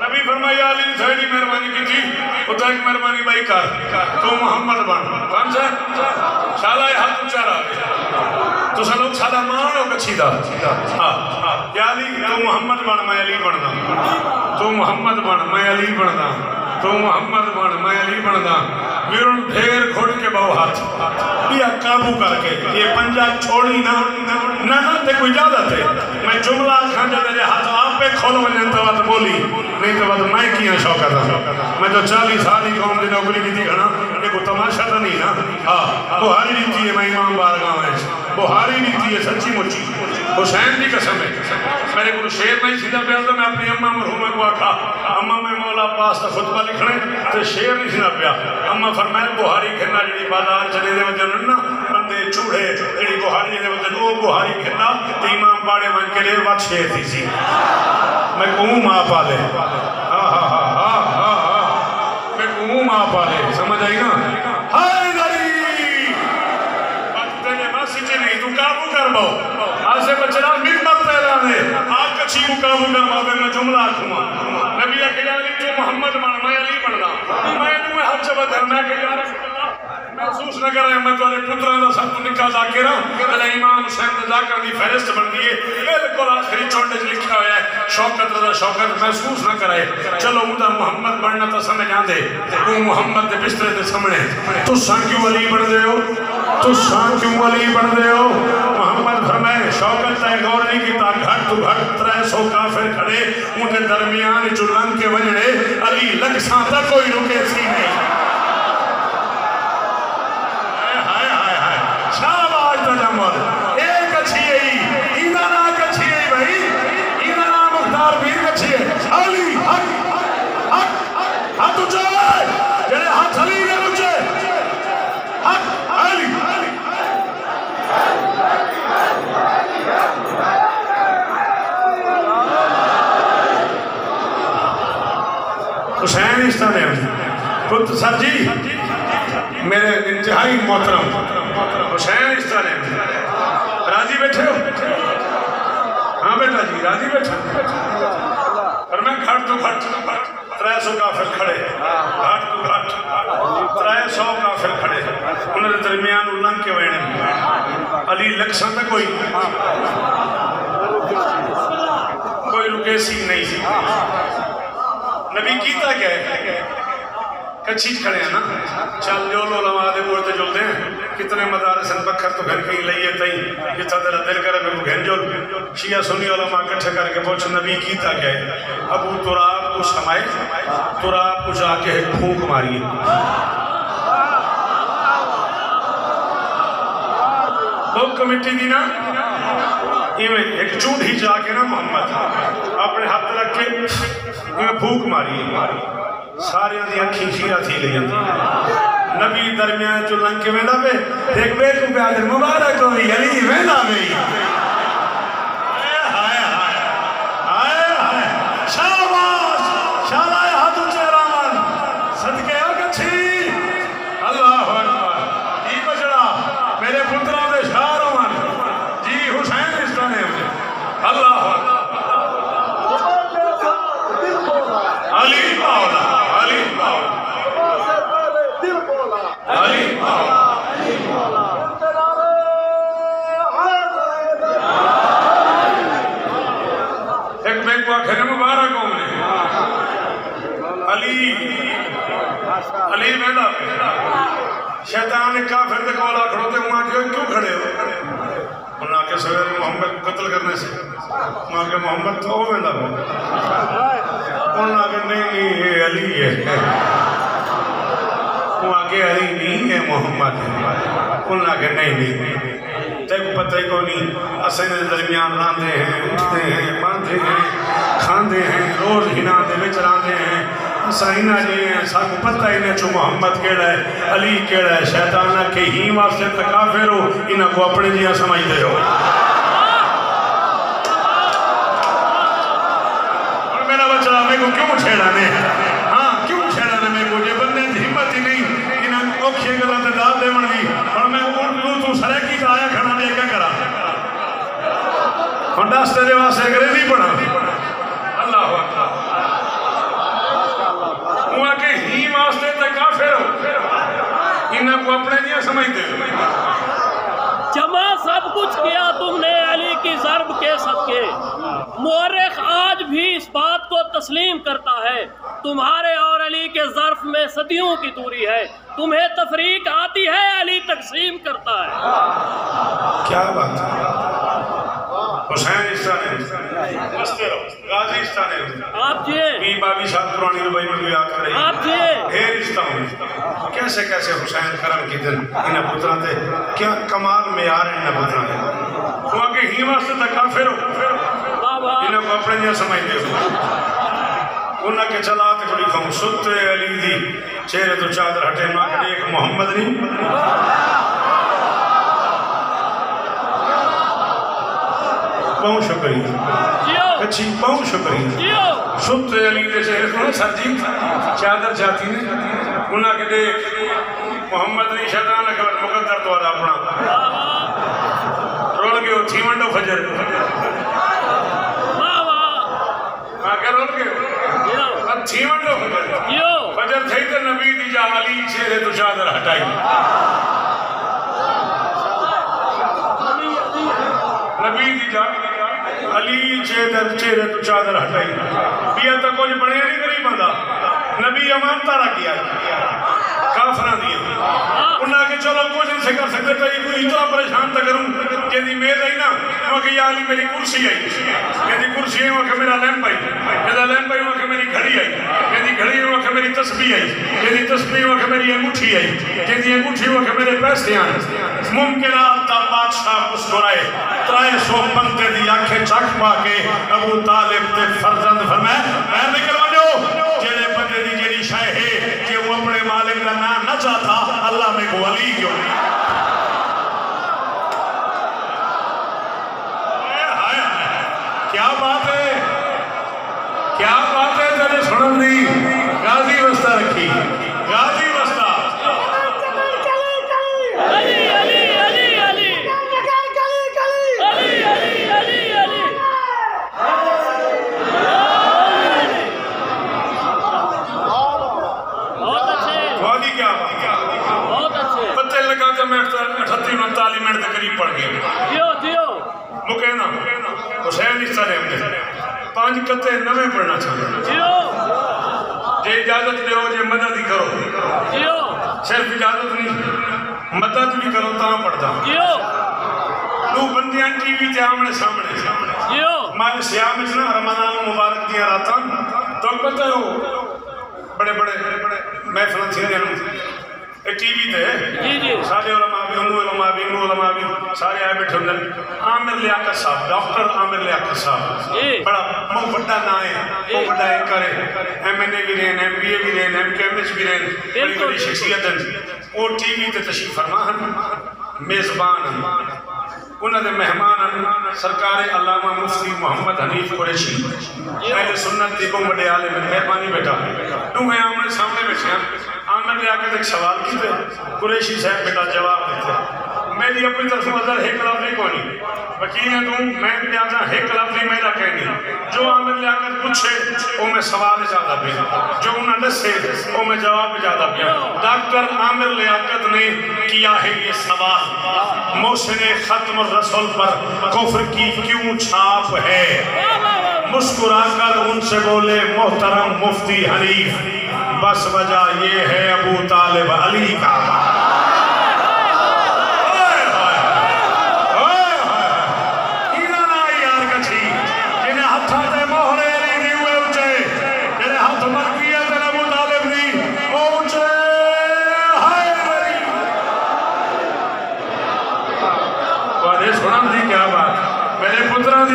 نبی فرمایا علی نے تھوڑی مہربانی کی تھی خدا ایک مہربانی بھائی کر تو محمد بن کون سے شالا یہ ہاتھ اچھا رہا تو سلوک سادہ مانو کچھی دا یا علی تو محمد بن میں علی بننا تو محمد بن میں علی بننا تو محمد بن میں علی بننا میرون پھیر کھوڑ کے بہو ہاتھ یہ قابو کر کے یہ پنجا چھوڑی نہ تے کوئی جادت ہے میں جملہ کھانجا تیرے ہاتھ آپ پہ کھول ونجن تو بات بولی نہیں تو بات میں کیا شوقہ تھا میں تو 40 سالی قوم دی نوکری کی تھی گھنا یہ کو تماشا تھا نہیں نا بہاری نیتی ہے میں امام بارگاہ ہے بہاری نیتی ہے سچی مچی حسین دی قسم ہے میرے کو شیر نہیں سیدھا پیازا میں اپنی اممہ مرحومہ کو آکھا اممہ میں مولا پاس تا خطبہ لکھنے تو شیر نہیں سیدھا پیا اممہ فرمائے بہاری کھنا جڑی بازار چلے دے وجہ ننا بندے چوڑے جڑی بہاری دے وجہ وہ بہاری کھنا تو امام باڑے من کے لئے بات شیر تھی سی میں کہوں ماں پالے میں کہوں ماں پالے سمجھ آئی نا ہائے داری بات تیرے باسی چے نہیں تو قابو کر باؤ آج سے بچنا مدمت پہلانے آج کچھی کو قابو کر باؤ میں جملہ آکھوں نبی کہ علی تو محمد بن میں علی بننا میں انہوں حد جبت ہے میں کہ یا رسول اللہ محسوس نہ کر رہے ہیں میں تو علی پتران دا سب تو نکاح ذاکرہ علی امام حسین دا ذاکر دی فہرست بن دیئے بلکل آخری چھوٹے جو لکھا ہویا ہے شوکت رضا شوکت محسوس نہ کرائے چلو مدہ محمد بڑھنا تا سمجھ آن دے وہ محمد دے بسترے دے سمنے تو سان کیوں علی بڑھ دے ہو تو سان کیوں علی بڑھ دے ہو محمد فرمائے شوکت تے غور نہیں کیتا گھٹ تو گھٹ 300 کافر کھڑے انہیں درمیان جو لنگ کے وجڑے علی لگ سانتا کوئی رکے سی نہیں تجمل ایک اچھی ہے اینا ناک اچھی ہے بھائی اینا نام مختار بیر اچھی ہے علی حق ہاتھ اچھے جنہیں ہاتھ علی نے اچھے حق علی حسین اس طرح خود سر جی میرے انتہائی محترم حسین اس طرح راضی بیٹھے ہو ہاں بیٹا جی راضی بیٹھے اور میں گھٹ تو گھٹ 300 کافر کھڑے گھٹ تو گھٹ 300 کافر کھڑے انہوں نے درمیان اللہ کے وینے علی لکسن تک کوئی رکیسی نہیں سی نبی کیتا کیا ہے کچھی کھڑے ہیں نا چل جو لو لمادے بورتے جلتے ہیں کتنے مدارسن بکھر تو گھر کہیں لئیے تئیں جتا دلہ دل کرے میں گھن جول شیعہ سنی علماء کٹھے کر کے پوچھ نبی کیتا کیا ہے ابو تراب کو سمائے تراب کو جا کے ایک پھونک ماریے بہت کمیٹی دی نا ایک چوٹ ہی جا کے نا محمد اپنے ہاتھ رکھ کے پھونک ماریے سارے دی اکھی شیعہ تھی لئی نبی درمیان جو لنگ کے ویلا پہ ایک بے کو پہ آدھر مبارک ہوئی علی ویلا میں شاباش شالہ علی ایک میں کو آخر مبارک ہوں نے علی علی بیٹا شیطان نے کافر دے کولا کھڑوتے وہاں کیوں کھڑے ہو؟ انہوں نے کہا سویر محمد کو قتل کرنے سے انہوں نے کہا محمد تو ہو میں ہو انہوں نے کہا نہیں یہ علی ہے انہوں نے کہا علی نہیں ہے محمد ہے انہوں نے کہا نہیں تیک پتہ ہی کو نہیں اسینے درمیان راندے ہیں اٹھتے ہیں باندھے ہیں کھاندے ہیں روز ہنا دے وچ راندے ہیں سائنہ جی ہیں سب پتہ ہی نہیں چھو محمد کیڑا ہے علی کیڑا ہے شیطانہ کے ہی واسطے تکافر ہو انہاں کو اپنے جیہاں سمجھ دے ہو اور میرا بچہ میں کو کیوں چھیڑا نے ہاں کیوں چھیڑا نے میں کو یہ بندے ہمت ہی نہیں انہاں کو کھے گلا تے دال دے منگی اور میں تو سرکی تا آیا کھڑا دے کیا کرا ہنڈاس تیرے واسطے انگریزی پڑھا اللہ اکبر وہاں کے ہی واسطے تے کافر ہو انہاں کو اپنے دیا سمجھتے ہو جمع سب کچھ کیا تم نے علی کی ضرب کے صدقے مورخ آج بھی اس بات کو تسلیم کرتا ہے تمہارے اور علی کے ظرف میں صدیوں کی دوری ہے تمہیں تفریق آتی ہے علی تقسیم کرتا ہے کیا بات ہے حسین استانے بستے رہو غازی استانے آپ جیے بی بابی صاحب قرآنی ربائی میں بھی یاد کریں آپ جیے ڈھیر استاؤں کیسے کیسے حسین کرم کی دن انہیں پتران تھے کیا کمال معیار انہیں پتران تھے وہاں کے ہی واسطے تک کافر ہو انہیں کو اپنے جہاں سمجھ دے ہو انہیں کے چلاتے کھڑی کھاؤں ستے علی دی چہرے تو چادر ہٹے ماں کے ایک محمد نہیں بہت شکریہ اچھی بہت شکریہ ستے علی دے چہرے کو سر جی چادر چاہتی نے انہیں کے دیکھ محمد نہیں شیطان اکبر مقدر دوارا اپنا رول گئے ہو تھیمنڈو فجر آگے رول گئے ہو اب تھیمنڈو فجر فجر تھے تو نبی دی جا علی چہرے تو چادر ہٹائی نبی دی جا علی چہرے تو چادر ہٹائی بیا تک کچھ بڑے نہیں کری بندہ نبی امانتا رکھ گیا کافران دیا انہاں کہ چلو کچھ نہیں سے کر سکتے تو یہ کوئی اتنا پریشان تک کروں کہ دی میز آئی نا وہاں کہ یا علی میری کرسی آئی کہ دی کرسی آئی وہاں کہ میرا لیمپ آئی کہ دی لیمپ آئی وہاں کہ میری گھڑی آئی کہ دی گھڑی وہاں کہ میری تسبیح آئی کہ دی تسبیح وہاں کہ میری انگوٹھی آئی کہ دی انگوٹھی وہاں کہ میرے پیسے آئے ممکنات تا بادشاہ مسکرائے 300 بندے دی آنکھیں چک پا کے ابو طالب تے فرزند فرمائے میں نکلوا جو جیلے بندے دی جیلی شاہ ہے کہ وہ اپنے مالک کا نام نہ چاہتا اللہ میں کو علی کیوں کیا بات ہے کیا بات ہے تیرے سنن دی غازی وسطہ رکھی غازی وسطہ علی علی علی علی علی علی علی علی بہت اچھے غازی کیا بات بہت اچھے پتہ لگا کہ میں 38-39 منٹ کے قریب پڑھ گیا جیو جیو مکینہ حسین اس طرح ہم نے 5 قطعے نوے پڑھنا چاہتے جیو جے اجازت دے ہو جے مدد ہی کرو جیو صرف اجازت نہیں مدد بھی کرو تاں پڑھتا جیو دو بندیاں ٹی وی تے آمنے سامنے جیو ہمارے سیاہ میں سنا رمضان مبارک دیا راتاں تو پتہ ہو بڑے محفلیں تھیں ٹی وی تے جی جی سارے علماء بھی انو علماء بھی سارے آئے بیٹھے ہوندے عامر لیاقت صاحب ڈاکٹر عامر لیاقت صاحب بڑا مو بڑا نام ہے وہ بڑا ایک کرے ایم این اے بھی رہن ایم بی اے بھی رہن ایم کے ایم ایچ بھی رہن بڑی بڑی شخصیت ہیں وہ ٹی وی تے تشریف فرما ہیں میزبان ہیں انہوں نے مہمان ہیں سرکار علامہ مفتی محمد حنیف قریشی اہل سنت دی کو بڑے عالم مہربانی بیٹا تو میں آمنے سامنے بیٹھے ہیں عامر لیاقت ایک سوال کی تھے قریشی صاحب بیٹا جواب دیتے میری اپنی طرف نظر ایک لفظی کو نہیں وکیل ہے تم میں پیازا ایک لفظی میرا کہنی جو عامر لیاقت پوچھے وہ میں سوال زیادہ بھی جو انہیں دسے وہ میں جواب زیادہ بھی ڈاکٹر عامر لیاقت نے کیا ہے یہ سوال محسن ختم الرسول پر کفر کی کیوں چھاپ ہے مسکرا کر ان سے بولے محترم مفتی حنیف بس وجہ یہ ہے ابو طالب علی کا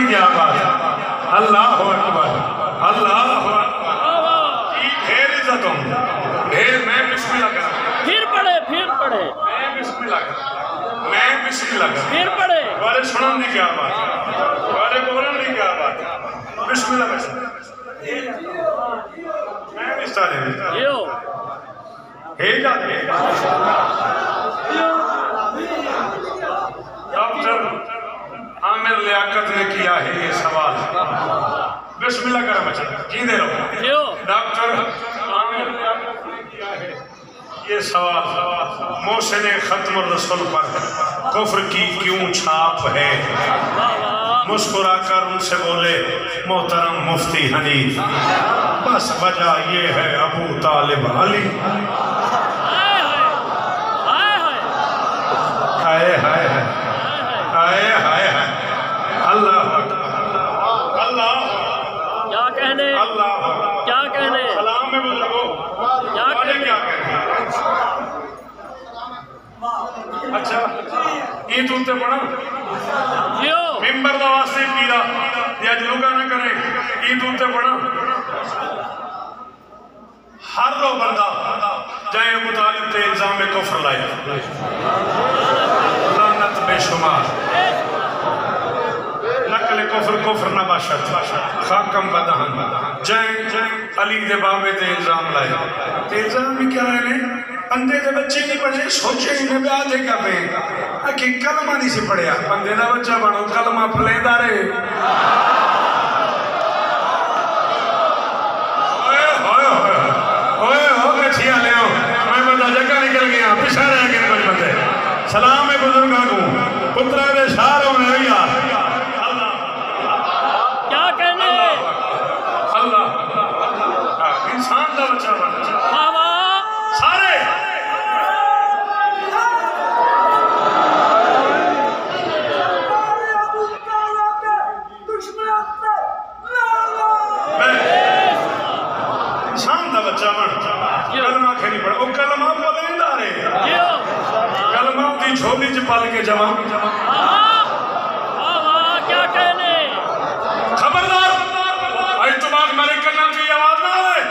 کیا بات اللہ اکبر اللہ اکبر ڈھیر عزت ہوں ڈھیر میں بسم اللہ کرا پھر پڑھے میں بسم اللہ کرا پھر پڑھے والے سنن دی کیا بات والے بولن دی کیا بات بسم اللہ میں بھی سارے یو ہے جاتے ڈاکٹر عامر لیاقت نے کیا ہے یہ سوال بسم اللہ کرم اچھا جی دے رہو ڈاکٹر عامر لیاقت نے کیا ہے یہ سوال محسن ختم الرسول پر کفر کی کیوں چھاپ ہے مسکرا کر ان سے بولے محترم مفتی حنیف بس وجہ یہ ہے ابو طالب علی ہائے ہائے ہائے ہائے ہائے اللہ اللہ کیا کہنے اللہ کیا کہنے سلام میں بزرگو کیا کہنے اچھا یہ تو انتے پڑھا ممبر دا واسطے پیرا یا جلوگا نہ کرے یہ تو انتے پڑھا ہر رو بندہ جائے ابو طالب تے الزام کفر لائے لعنت بے شمار نقل کفر کفر نہ باشد خاکم بدہن جائیں علی دے بابے تے الزام لائے تے الزام بھی کیا رہے بندے دے بچے نہیں پڑھے سوچے انہیں بھی آدھے کیا پہ کہ کلمہ نہیں سی پڑھیا بندے دا بچہ بڑھو کلمہ پھلے دارے سلام ہے بزرگاں کو پترہ دے شاروں میں ہویا کیا کہنے اللہ انسان دا بچہ بنا سارے انسان دا بچہ بنا کلمہ کھیلی پڑا وہ کلمہ پلیں دارے کلمہ دی چھولی چ پل کے جمع کیا کہنے خبردار آج تو بعد میرے کرنا کی آواز نہ آئے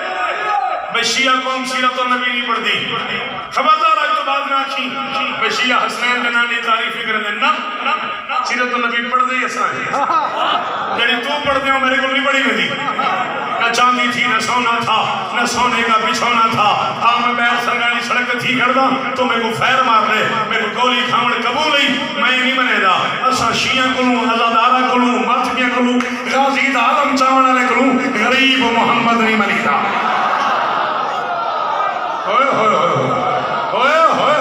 میں شیعہ قوم سیرت و نبی نہیں پڑھ دی خبردار آج تو بعد نہ آکھی میں شیعہ حسنین دنانی تعریفی کرنے نا سیرت و نبی پڑھ دی اسائیں جڑی تو پڑھ دے ہو میرے کو نہیں پڑھی میں دی نہ چاندی تھی نہ سونا تھا نہ سونے کا بچھونا تھا آج میں بیر سرگانی سڑک تھی کردہ تو میں کو فیر مار دے میں کو گولی کھامڑ قبول ہی میں نہیں منے دا اسا شیعہ کلوں ازادارہ کلوں مرتبیہ کلوں غازی دا عالم چاونا لے کلوں غریب محمد نہیں منی دا ہوئے ہوئے ہوئے ہوئے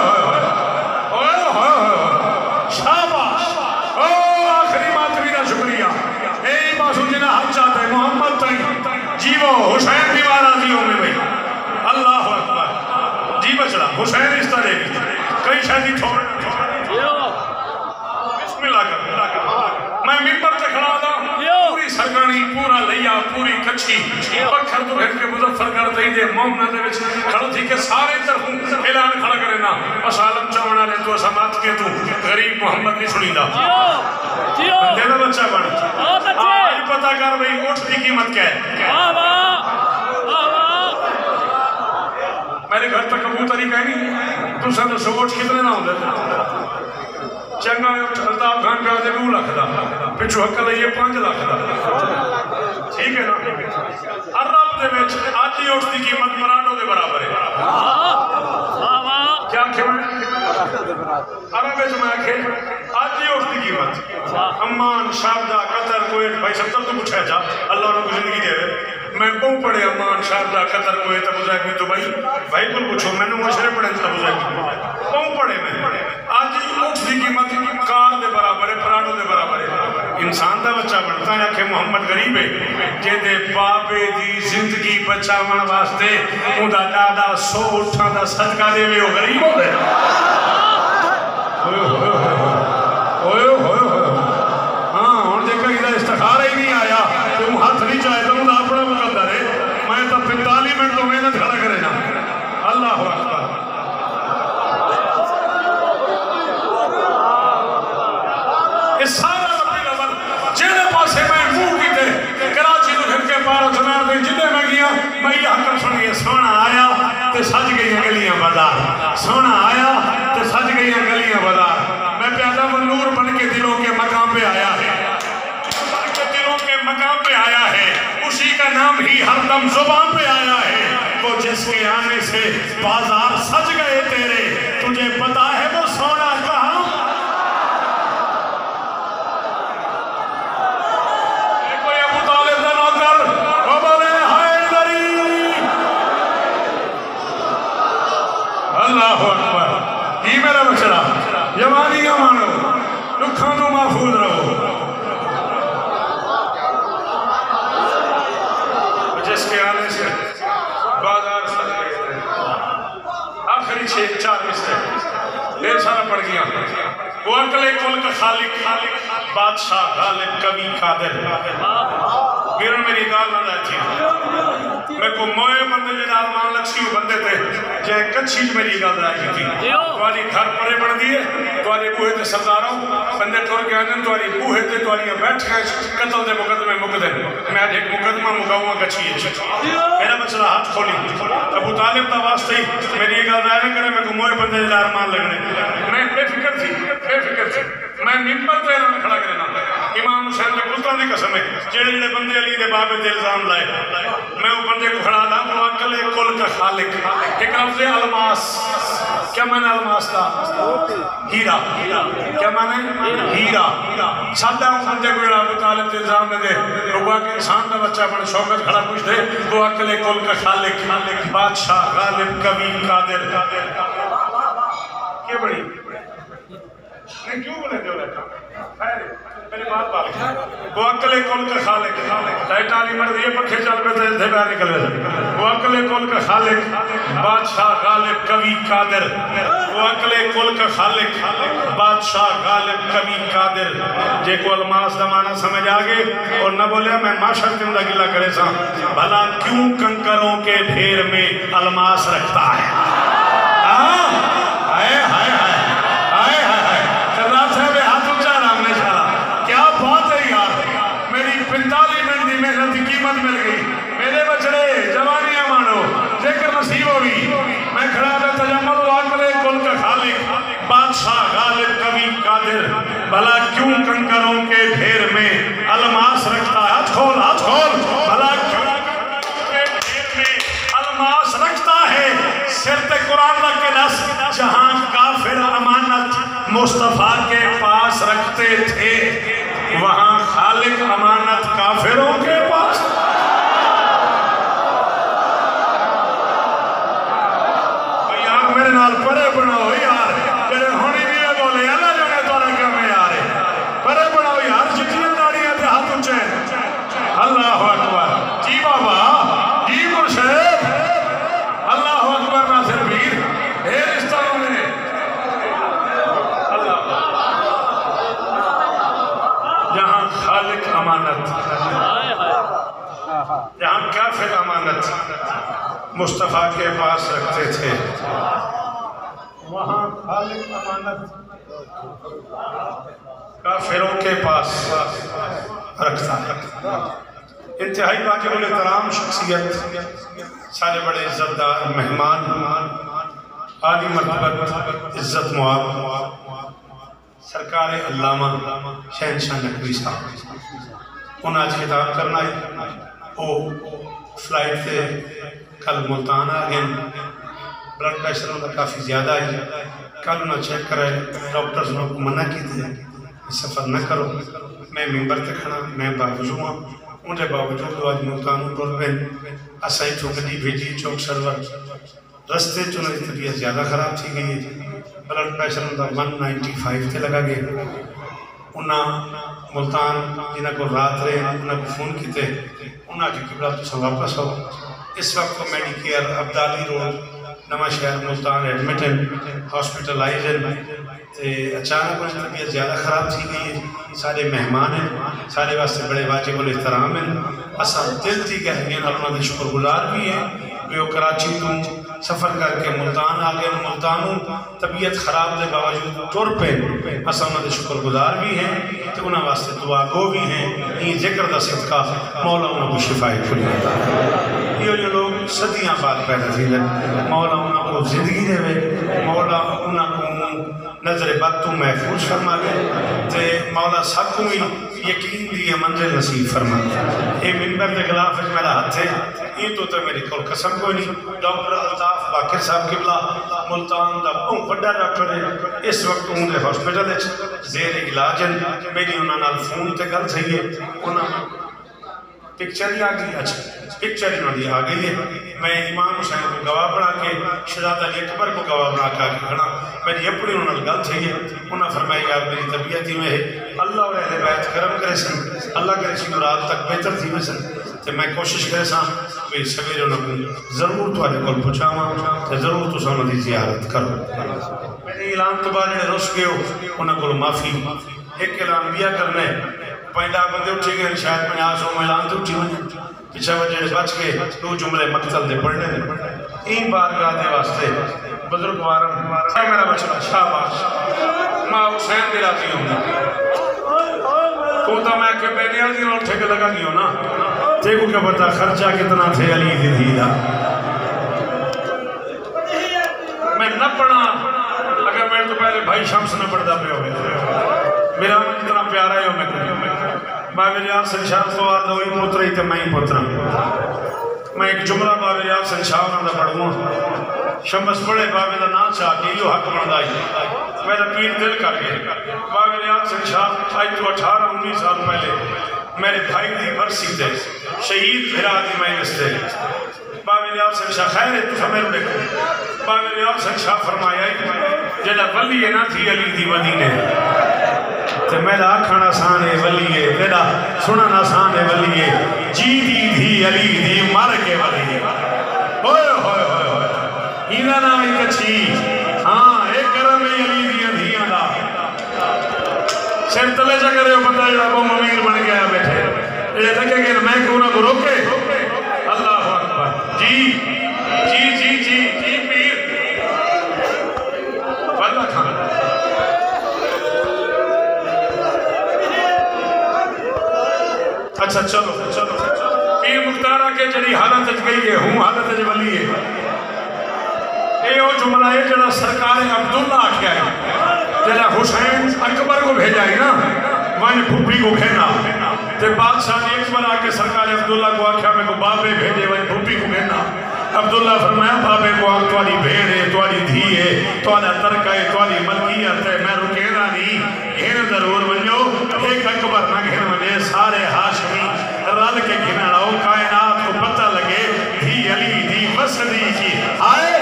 ہوئے ہوئے شاباش آخری ماتوی دا شکریہ اے باسو جنہ حق چاہتے محمد تائیں جیو حسین دیوارا دیوں میں بھئی اللہ اکبر جی بچڑا حسین اس طرح کئی شہدی چھوڑ بسم اللہ کر میں ممبر تے کھڑا دا پوری سرگانی پورا لیا پوری کچھی پکھر تو بہت کے مظفر کر دیں دے مومنہ دے وچ کھڑا تھی کہ سارے طرفوں اعلان کھڑا کرے نا بس عالم چاونا لے تو سمات کے تو غریب محمد نہیں سنی دا بندے دا بچہ بڑھ آج پتہ کر بھئی اٹھ کی قیمت کیا ہے میرے گھر تک کبوتری کہیں نہیں تو سب سوچ کتنے نہ ہوں دے چنگا الطاف خان پہ آدھے 2 لاکھ دا پچھو حق لئیے 5 لاکھ دا ٹھیک ہے نا عرب دے ویچ آتی اٹھ دی قیمت مرانو دے برابر ہے کیا کھے میں عرب میں میں آکھے آج ہی اٹھ دی قیمت امان شارجہ قطر کویت بھائی 70 تو کچھ ہے جا اللہ نے کو زندگی دے رہے میں بہت پڑھے امان شارجہ قطر کویت ابو ظہبی دبئی بھائی کل پوچھو میں نے مشرے پڑھے ابو ظہبی بہت پڑھے میں آج ہی اٹھ دی قیمت کار دے برابر ہے پراڈو دے برابر ہے انسان دا بچہ بنتا ہے کہ محمد غریب ہے جے دے بابے دی زندگی بچہ من واسطے ان دا دادا 100 اٹھا دا صدقہ دے وے وہ غریب ہو گئے ہوئے ہاں ہون دیکھا کہ استخارہ ہی نہیں آیا تم ہاتھ نہیں چاہے تم اپنا مقدر ہے میں تو 45 منٹ تو محنت کھڑا کرے نا اللہ اکبر اس سارا ربی الاول جنہیں پاسے میں منہ کی دے کراچی تو گھر کے پارا چنار دے جنہیں میں گیا میں یہ حکم سنیے سونا آیا تے سج گئی گلیاں بازار سونا آیا تے سج گئی گلیاں بازار میں پیادہ وہ نور بن کے دلوں کے مقام پہ آیا ہے بن کے دلوں کے مقام پہ آیا ہے اسی کا نام ہی ہر دم زبان پہ آیا ہے وہ جس کے آنے سے بازار سج گئے تیرے تجھے پتا ہے وہ سونا کہاں اللہ اکبر یہ میرا بچڑا جوانیاں مانو دکھاں تو محفوظ رہو جس کے آنے سے بازار سج گئے آخری 6-4 مصرے ڈھیر سارا پڑ گیا وہ عقل کل کا خالق بادشاہ غالب کبھی قادر میرا میری گال نہ جاتی میں کو موئے بندے جنہا مان لکسی ہو بندے تھے جائے کچھی میری گال رہی تھی تواری گھر پرے بڑھ دیئے تواری بوہے تے سرداروں بندے ٹور کے آنے تواری بوہے تے تواری بیٹھ گئے قتل دے مقدمے مقدر میں آج ایک مقدمہ مقاومہ کچھی ہے میرا بچڑا ہاتھ کھولی ابو طالب دا واسطے ہی میری یہ گال رہے نہ کرے میں کو موئے بندے جنہا مان لگنے میں بے فکر تھی میں ممبر تے اعلان کھڑا کرنا امام حسین نے قلطہ دی قسم ہے جڑے بندے علی دے بابے تے الزام لائے میں وہ بندے کو کھڑا دا وہ عقل کل کا خالق ایک لفظ الماس کیا معنی الماس تھا ہیرا کیا معنی ہیرا سادہ ہوں بندے کو جڑا ابو طالب تے الزام میں دے ربا کے انسان دا بچہ بڑا شوکت کھڑا پوچھ دے وہ عقل کل کا خالق بادشاہ غالب کبھی قادر کیا بڑی میں کیوں بولے دے رہا تھا میری بات بات وہ عقل کل کا خالق لائٹ آلی مرد یہ پکھے چل پہ تھے بیان نکل رہے وہ عقل کل کا خالق بادشاہ غالب کبھی قادر وہ عقل کل کا خالق بادشاہ غالب کبھی قادر جے کو الماس دمانا سمجھ آگے اور نہ بولیا میں معاشر کے اندر گلہ کرے سا بھلا کیوں کنکروں کے ڈھیر میں الماس رکھتا ہے ہائے ہائے ہائے مل گئی میرے بچڑے جوانیاں مانو ذکر نصیب ہوئی میں کھڑا بے تجمل و عقل کل کا خالق بادشاہ غالب کبھی قادر بھلا کیوں کنکروں کے ڈھیر میں الماس رکھتا ہے ہاتھ کھول بھلا کیوں کنکروں کے ڈھیر میں الماس رکھتا ہے سرت قرآن رکھ کے نس جہاں کافر امانت مصطفیٰ کے پاس رکھتے تھے وہاں خالق امانت کافروں کے پاس میرے نال پرے بناؤ یار جڑے ہونی بھی ہے بولے اللہ جو نے تارا کیا میں یار پرے بناؤ یار چٹیاں داڑیاں تے ہاتھ اونچے اللہ اکبر جی بابا جی مرشد اللہ اکبر ناصر پیر ڈھیر اس طرح نے اللہ جہاں خالق امانت جہاں کافر امانت مصطفیٰ کے پاس رکھتے تھے وہاں خالق امانت کافروں کے پاس رکھتا ہے انتہائی واجب الاحترام شخصیت سارے بڑے عزتدار مہمان عالی مرتبت عزت معاب سرکار علامہ شہنشاہ نقوی صاحب انہاں آج خطاب کرنا ہے وہ فلائٹ سے کل ملتان آ گئے بلڈ پریشر ان کا کافی زیادہ ہے. کل انہیں چیک کرائے ڈاکٹرز نے منع کی تھے سفر نہ کرو. میں ممبر تے کھڑا میں باوجود ہوں ان کے باوجود آج ملتان ٹر پہ اساں تو گڈی بھیجی چوک سرور رستے چ طبیعت زیادہ خراب تھی گئی. بلڈ پریشر ان کا 195 تے لگا گیا. انہاں ملتان جنہاں کو رات رہے انہاں کو فون کیتے انہاں کی قبلہ تو واپس ہو. اس وقت کو میڈیکیئر عبدالی روڈ نواں شہر ملتان ایڈمٹن ہاسپٹلائزن تے اچانک ان طبیعت زیادہ خراب تھی گئی ہے. سارے مہمان ہیں سارے واسطے بڑے واجب الاحترام ہیں. اساں دل تھی کہہ گئے اللہ دے شکر گزار بھی ہیں کہ وہ کراچی تو سفر کر کے ملتان آ گئے. ملتانوں طبیعت خراب دے باوجود ٹر پہ اساں انہاں دے شکر گزار بھی ہیں تو انہاں واسطے دعا گو بھی ہیں. یہ ذکر دا صدقہ مولا انہاں کو شفائے کھلی عطا فرمائے. یہ لوگ صدیاں بعد پیدا تھی مولا انہاں کو زندگی دے مولا انہاں کو نظر بد تو محفوظ فرما دے تے مولا سب کو یقین دی منزل نصیب فرما دے. یہ منبر دے خلاف میرا ہاتھ ہے یہ تو میری کول قسم کوئی نہیں. ڈاکٹر الطاف باقر صاحب قبلہ ملتان دا بہت بڑا ڈاکٹر ہے. اس وقت ان دے ہاسپٹل زیر علاج ہیں. میری انہاں نال فون تے گل تھی ہے انہاں پکچر ہی آ گئی. اچھا پکچر انہوں نے آ گئی ہے. میں امام حسین کو گواہ بنا کے شہزادہ علی اکبر کو گواہ بنا کے آگے کھڑا. میری اپنی انہوں نے گل تھی ہے. انہوں نے فرمایا یار میری طبیعت ہی میں ہے اللہ اور اہل بیت کرم کرے سن اللہ کرے سی رات تک بہتر تھی میں سن تو میں کوشش کرے سا کہ سویرے انہوں کو ضرور تو آلے کول پہنچاواں تو ضرور تو سانوں دی زیارت کرو. میرے اعلان تو بعد جڑے رس گئے ہو انہوں کو معافی ایک اعلان بیا کرنے پہلا بندے اٹھے گئے شاید 50 میں اعلان تو اٹھی ہوئی پیچھے وجہ بچ کے دو جملے مقتل دے پڑھنے دے این بارگاہ دے واسطے بزرگ وارم میرا بچہ شاباش ماں حسین دلاتی ہوں تو تا میں کہ بے نیازی اور ٹھیک لگا دیو نا دیکھو کیا پتا خرچہ کتنا تھے علی دی دیدہ میں نہ پڑھا اگر میں تو پہلے بھائی شمس نہ پڑھتا پہ ہوئے میرا اتنا پیارا ہے میں بابر یار سنشاہ تو آدھا ہوئی پتر ہی تو میں ہی پتر میں ایک جملہ بابر یار سنشاہ نہ پڑھوں شمس پڑھے بابر دا نام چاہ کے یہ حق بندائی میرا پیر دل کر گئے. بابر یار سنشاہ آج تو 18-19 سال پہلے میرے بھائی دی برسی تھے شہید بھرا دی میں نستے بابر یار سنشاہ خیر ہے تو سمیر دیکھو بابر یار سنشاہ فرمایا جلہ ولی نہ تھی علی دی مدینے تو میرا کھانا سانے ولی ہے میرا سننا سانے ولی ہے جی دی تھی علی دی مر کے ولی ہے ہوئے ہوئے ہوئے ہوئے ہینا نا ایک اچھی ہاں ایک کرم علی دی اندھیاں دا سر تلے جا کرے ہو پتہ جڑا وہ امیر بن گیا بیٹھے یہ لگے کہ میں کیوں نہ کو روکے اللہ اکبر جی جی جی جی جی پیر واللہ کھانا اچھا چلو چلو پیر مختارہ کے جڑی حالت اچ گئی ہے ہوں حالت اچ ولی ہے اے او جملہ ہے جڑا سرکار عبداللہ آکھیا ہے جڑا حسین اکبر کو بھیجا ہے نا وہاں بھوپی کو کھینا تے بادشاہ نے ایک بار آکے سرکار عبداللہ کو آکھیا میں کو بابے بھیجے وہاں بھوپی کو کھینا عبداللہ فرمایا بابے کو آکھ تواری بھیڑ ہے تواری دھی ہے توارا ترکہ ہے تواری ملکیت ہے میں رکینا نہیں گھن ضرور بنجو ایک اکبر نہ گھن بنے سارے ہاشمی رل کے گھنا رہو کائنات کو پتہ لگے دھی علی دھی وسدی کی آئے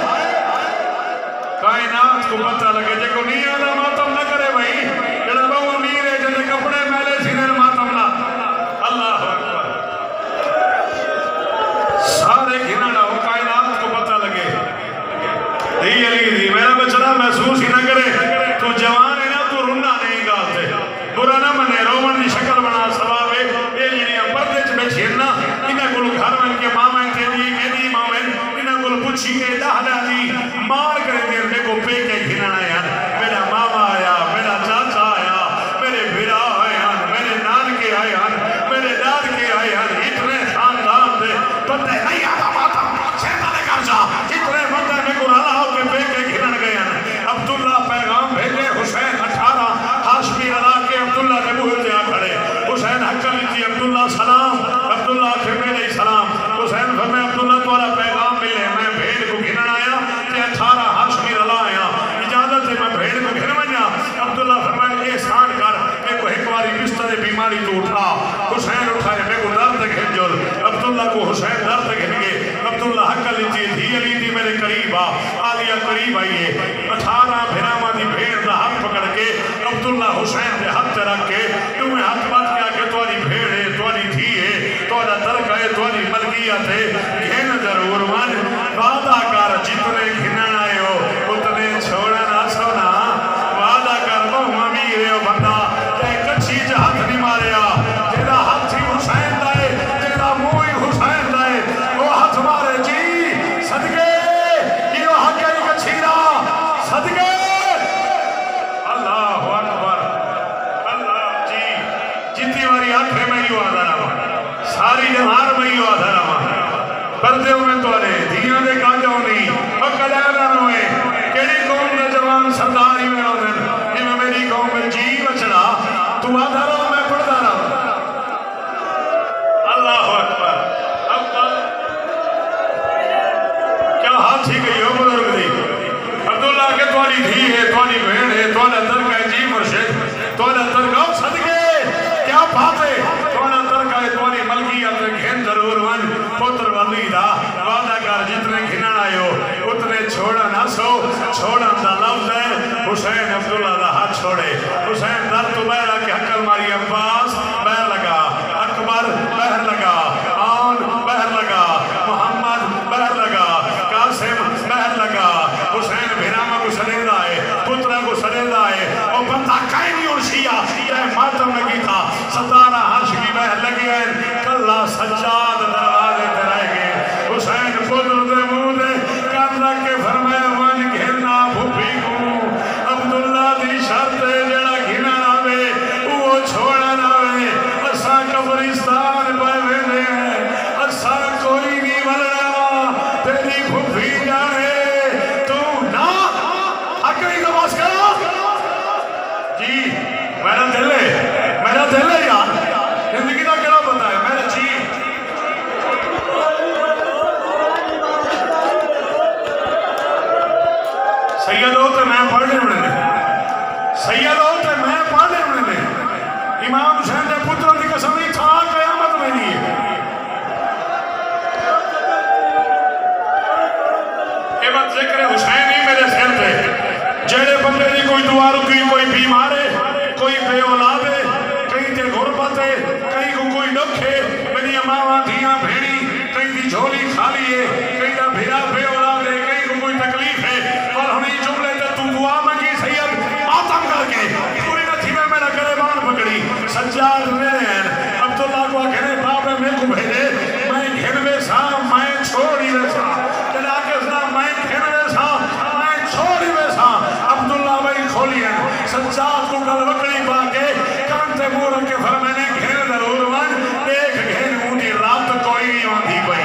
کائنات کو پتہ لگے جے کو نہیں آدھا ماتم نہ کرے بھائی جڑا بہو امیر ہے جڑے کپڑے میلے سینر ماتم نہ اللہ اکبر سارے گھنا رہو کائنات کو پتہ لگے دھی علی دھی میرا بچڑا محسوس ہی نہ کرے تو جوان ہے نا تو رنہ نہیں گاتے برا نہ منے رومن دی شکل بنا سوابے اے جنیاں پردے چ بیٹھے نا انہیں کلو گھر میں کے ماما کے دی کے دی ماما انہیں کلو پوچھی کے دہلا دی مار کرے دیر میں کو پے کے گھننا ہے میرا ماما آیا میرا چاچا آیا میرے بھرا آیا میرے نان کے آیا میرے داد کے آیا اتنے خاندان دے بندے نہیں آتا ماتا شیطانے کر جا اتنے بندے میں قرآن ہو کے پے کے گھنن گئے عبداللہ پیغام بھیجے حسین 18 ہاشمی رضا کے عبداللہ نے بہت دیا کھڑے حسین حق لیتی عبداللہ سلام عبداللہ کے میرے سلام حسین فرمائے عبداللہ تمہارا پیغام ملے میں بھیڑ کو گھنن آیا علی تھی میرے قریب آلیہ قریب آئیے 18 بھراواں دی بھیڑ دا ہاتھ پکڑ کے عبداللہ حسین دے ہاتھ رکھ کے تمہیں ہاتھ بات کیا کہ تواڈی بھیڑ ہے تواڈی دھی ہے تواڈا ترک ہے تواڈی ملکیت ہے گھن ضرور من وعدہ کر جتنے گھنن آئے ہو اتنے چھوڑا نہ سونا وعدہ کر بہما میرے ہو بندہ کہ کچھی ہاتھ نہیں ماریا جیڑا ہاتھ ہی حسین دائے جیڑا موئی حسین دائے وہ ہاتھ مارے جی صدقے یہ حق ہے کچھیرا صدقے اللہ اکبر اللہ جی جتنی باری ہاتھ ہے میں یوں آدھا رہا ساری جہار میں یوں آدھا رہا پردے میں تو آلے دھیاں دے کانجاؤں نہیں اور کلیانا روئے کیڑی قوم دے جوان سرداری میں روزن یہ میں میری قوم میں جی بچڑا تو آدھا رہا میں پڑھتا رہا اللہ اکبر کیا ہاتھ ہی گئی ہو بزرگ دی عبداللہ کے تواری دھی ہے تواری بہن ہے توارا ترک ہے جی مرشد توارا ترک ہے صدقے کیا بات ہے توارا ترک ہے تواری ملکیت گھن ضرور ون پتر ولیدہ وعدہ کر جتنے گھنن آئے ہو اتنے چھوڑا نہ سو چھوڑا دا لفظ ہے حسین عبداللہ دا ہاتھ چھوڑے حسین در تو بہرہ کے حقل ماری عباس بہر لگا اکبر بہر لگا آن بہر لگا محمد بہر لگا قاسم بہر لگا حسین بھیراما کو سڑے دائے پترہ کو سڑے دائے اور بندہ کہیں نہیں اور شیعہ یہ ماتم لگی تھا 17 حرش کی بہر لگی ہے کلہ سجاد دروازے تے رہ گئے حسین پتر دے منہ دے کان رکھ کے فرمایا ون گھرنا بھوپی کو عبداللہ دی شرط جڑا گھنا ناوے وہ چھوڑا ناوے اساں قبرستان پہ ویندے ہیں اساں کوئی نہیں ولنا تیری بھوپی جانے تو نہ اکڑی نماز کرو جی میرا دل ہے یار زندگی کا کیا بتائے میرا جی سید ہوتے میں پڑھنے ہونے سید ہوتے میں پڑھنے ہونے امام حسین دے پتروں کی قسم نہیں تھا قیامت میں نہیں یہ بات ذکر حسین ہی میرے سر تھے جیڑے بندے دی کوئی دعا رکی کوئی بیمار ہے کوئی بے اولاد ہے کہیں تے غربت ہے کہیں کو کوئی دکھ ہے میری اماں دھیاں بھیڑی کہیں دی جھولی خالی ہے کہیں دا بھیڑا بے اولاد ہے کہیں کو کوئی تکلیف ہے اور ہمیں جملے تے تو دعا مانگی سید ماتم کر کے پوری نتھی میں میرا گریبان پکڑی سجاد میرے ہیں عبداللہ کو کہنے باپ ہے میرے کو بھیجے میں گھنوے سا میں چھوڑی ویسا چلا کے میں گھنوے سا میں چھوڑی ویسا عبداللہ بھائی کھولی ہیں سجاد کو گل وکڑی پا کے کانتے مور کے فرمانے گھن ضرور ون دیکھ گھن اونی رات کوئی نہیں آندھی کوئی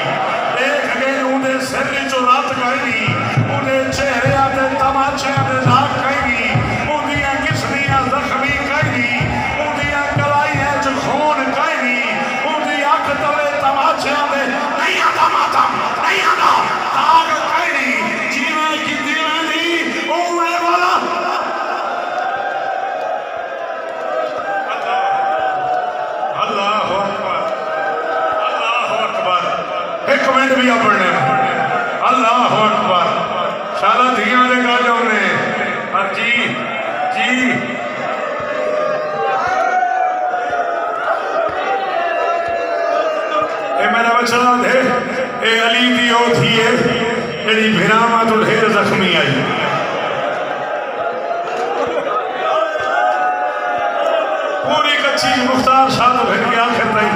دیکھ گھن اونی سر جو رات کوئی نہیں اونی چہرے آتے تماچے آتے داغ کوئی نہیں اونیاں کسنیاں زخمی کوئی نہیں اونیاں کلائی ہے جو خون کوئی نہیں اونی آنکھ تلے تماچے آتے نہیں آتا ماتم نہیں آتا داغ کوئی نہیں جیویں کی دیویں دی اوے والا اللہ اکبر ایک منٹ بھی اپنے اللہ اکبر شالا دھیاں دے گا جاؤنے اور جی اے میرا بچڑا دے اے علی دی ہو تھی ہے جڑی بھراما تو ڈھیر زخمی آئی پوری کچھی مختار شاہ تو بھیٹ کے آخر تھی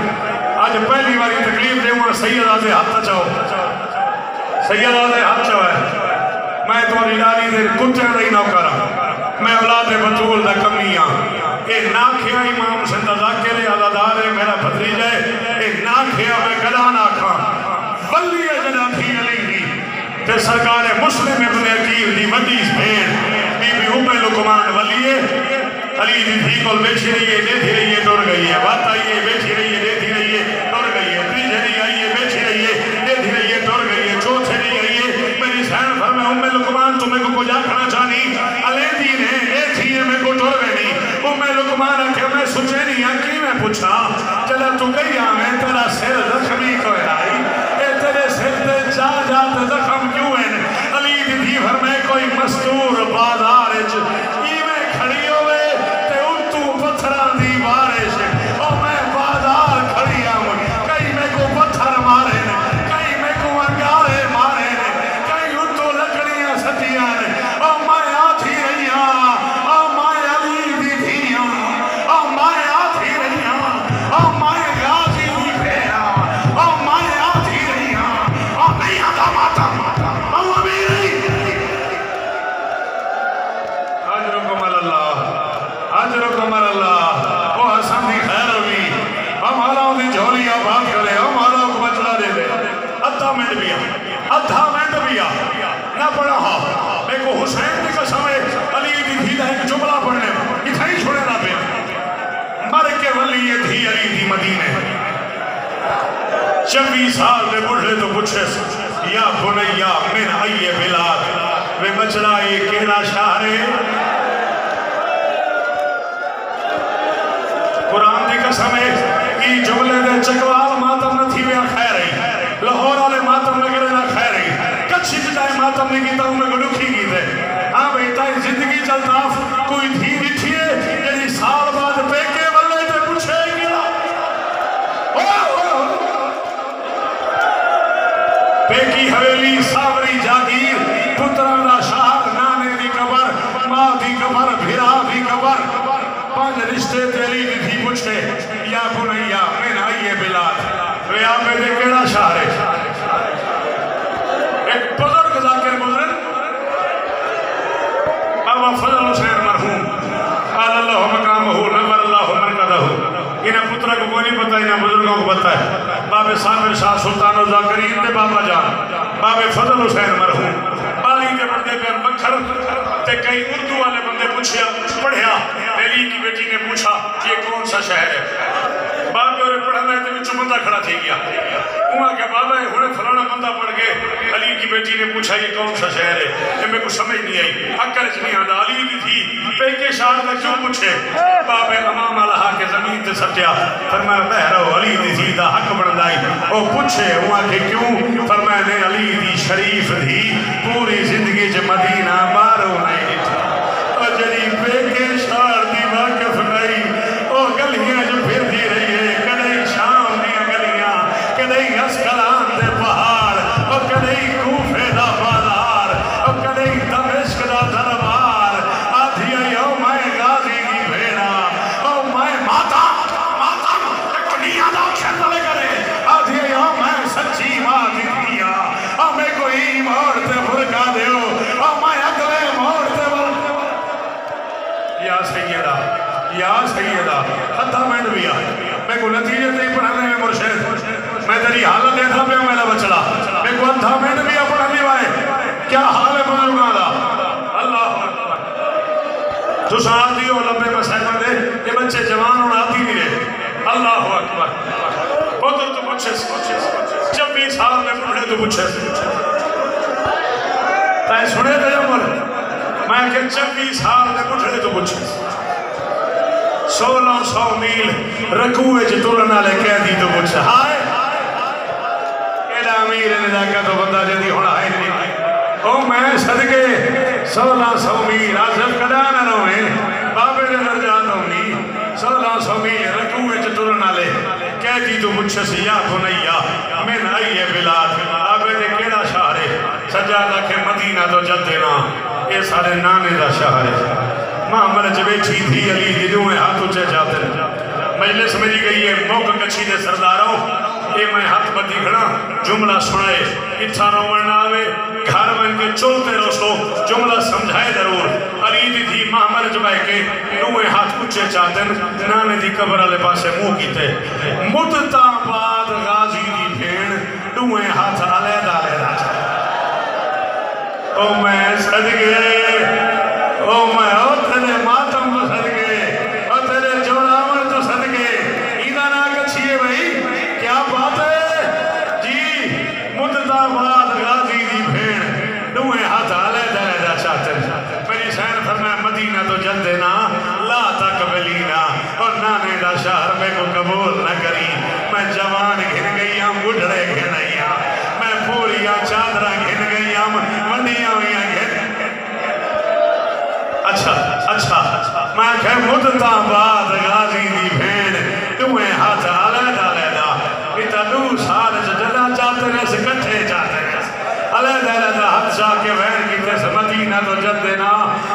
آج پہلی باری تکلیف دے ہوں سید آدھے ہاتھ چاہو سید آدھے ہاتھ چاہو ہے میں تو لالی دے کتے نہیں نو کرا میں اولاد بطول دا کمیاں اے نا کھیا امام حسین دا ذاکر عزادار ہے میرا بھتریج ہے اے نا کھیا میں گدا نا کھا ولی جنا تھی علی دی تے سرکار مسلم ابن عقیل دی ودیس بھین بی بی ام لقمان ولی علی دی تھی کول بیٹھی رہی ہے دیکھی رہی ہے ڈر گئی ہے بات آئی ہے بیٹھی رہی ہے دیکھی رہی ہے ڈر گئی ہے تیجھے نہیں آئی ہے بیٹھی رہی ہے دیکھی رہی ہے ڈر گئی ہے چوتھے نہیں آئی ہے میری سین بھر میں ام لقمان تمہیں کو کچھ آکھنا چاہنی علیہ دین ہے اے تھی ہے میں کو ڈر گئی ام لقمان آکھے میں سچے نہیں آنکی میں پوچھا چلا تو گئی آمیں تیرا سر زخمی کوئی آئی اے تیرے سر تے جا جا تے ادھا منٹ بھی نہ پڑھا ہا میں کو حسین کی قسم ہے علی دی دھی دا ایک جملہ پڑھنے اتنا ہی چھوڑے نہ پہ مر کے ولی دھی علی دی مدینے 24 سال میں بڑھے تو پوچھے یا بنیا من ای بلاد میں بچڑا یہ کہنا شہر ہے قرآن دی قسم ہے یہ جملے دے چکوال ماتم نہ تھی ویا خیر رہی لاہور والے ماتم لگے نہ خیر رہی کچھ جتائے ماتم نہیں کیتا ہوں میں کو دکھی کی دے ہاں بیٹا زندگی چلتا کوئی دھی دھی ہے یعنی سال بعد پیکے والے تے پوچھے گیا پیکی حویلی ساوری جاگیر پتران دا شہر نانے دی قبر ماں دی قبر بھرا دی قبر پانچ رشتے تیری دی پوچھے یا بنیا من ای بلاد ویا میرے کیڑا شہر ہے ایک بزرگ ذاکر گزرن بابا فضل حسین مرحوم قال اللہ مقامہ نور اللہ مرکزہ انہیں پترہ کو کوئی نہیں پتا انہیں بزرگوں کو پتا ہے بابے سامر شاہ سلطان و ذاکرین دے بابا جان بابے فضل حسین مرحوم بالی کے پردے پر مکھر تے کئی اردو والے بندے پڑھیا میری کی بیٹی نے پوچھا یہ کون سا شہر ہے باپ اور پڑھنا ہے تو بچوں بندہ کھڑا تھی گیا وہاں کہ بابا ہونے فلانا بندہ پڑھ گئے علی کی بیٹی نے پوچھا یہ کون سا شہر ہے کہ میں کچھ سمجھ نہیں آئی اکر اس نہیں آدھا علی کی تھی پیکے شہر میں کیوں پوچھے بابے امام اللہ کے زمین تے سٹیا فرمایا بہرو علی دی تھی دا حق بڑھدائی وہ پوچھے وہاں کہ کیوں فرمایا نے علی دی شریف تھی پوری زندگی جو مدینہ مارو نہیں تھی اور جنی پیکے شہر دی واقف نہیں وہ گلیاں جو پھر دی رہی ہے کدئی شام دیا گلیاں کدئی اسکلان دے پہاڑ اور کدئی کوفے دا بازار اور کدئی دمشق دا دربار آدھی یوم غازی کی بھیڑا اور میں ماتا کنیا دا کھیل لے کرے آدھی یوم سچی ماں دی دیا اور میں کوئی موڑ تے بھرکا دیو اور میں اگلے موڑ تے یا سیدہ حدہ میں بھی میں کو نتیجے تے پڑھانے میں مرشد میں تیری حالت دیکھا پہ میرا بچڑا میں کو ادھا میں بھی پڑھانے وائے کیا حال ہے بزرگاں دا اللہ اکبر تو ساتھ دیو لمبے مسائبہ دے یہ بچے جوان اور آتی نہیں رہے اللہ اکبر بہتر تو پوچھے 24 سال میں پڑھے تو پوچھے تائیں سنے تھے جمعر میں کہ 24 سال میں پڑھے تو پوچھے 1600 میل رکوے جو ترنا لے کہہ دی تو پوچھے ہائے کیڑا امیر نزاکہ تو بندہ جدی ہونا ہے نہیں او میں صدقے 1600 میل آزم کدانا روئے بابے نے درجات ہونی 1600 میل رکوے جو ترنا لے کہہ دی تو پوچھے سیا بنیا من ای بلاد بابے نے کیڑا شہر ہے سجادہ کے مدینہ تو جد دینا یہ سارے نانے دا شہر ہے محمد جب بیٹھی تھی علی دی دوئے ہاتھ اچھے جاتے مجلس میں دی گئی ہے موقع کچھی دے سرداروں اے میں ہاتھ پر دیکھنا جملہ سنائے اتھا روڑنا آوے گھر میں ان کے چلتے رسو جملہ سمجھائے ضرور علی دی تھی محمد جب کے دوئے ہاتھ اچھے چاہتے نانے دی قبر علیہ پاسے منہ کی تے مدتا بعد غازی دی بھیڑ دوئے ہاتھ علیدہ علیدہ چاہتے او میں صدقے او میں او تیرے ماتم تو صدقے او تیرے جوڑاور تو صدقے ایدہ نہ کچھئے بھئی کیا بات ہے جی مدتا بعد غازی دی بھیڑ دوئے ہاتھ علیدہ علیدہ چاہتے میری سین فرمائے مدینہ تو جل دینا لا تقبلینا اور نانے دا شہر میں کو قبول نہ کری میں جوان گھن گئی ہم گھڑے گھنئی ہم میں پوریا چادرہ گھن گئی ہم منڈیاں ہوئیاں گھن اچھا میں کہ مدتا بعد غازی دی بھیڑ تمہیں ہاتھ علیدہ علیدہ اتا 2 سال جدا چاہتے رہے سے کٹھے چاہتے رہے علیدہ علیدہ حد شاہ کے بہن کی تیس مدینہ تو جد دینا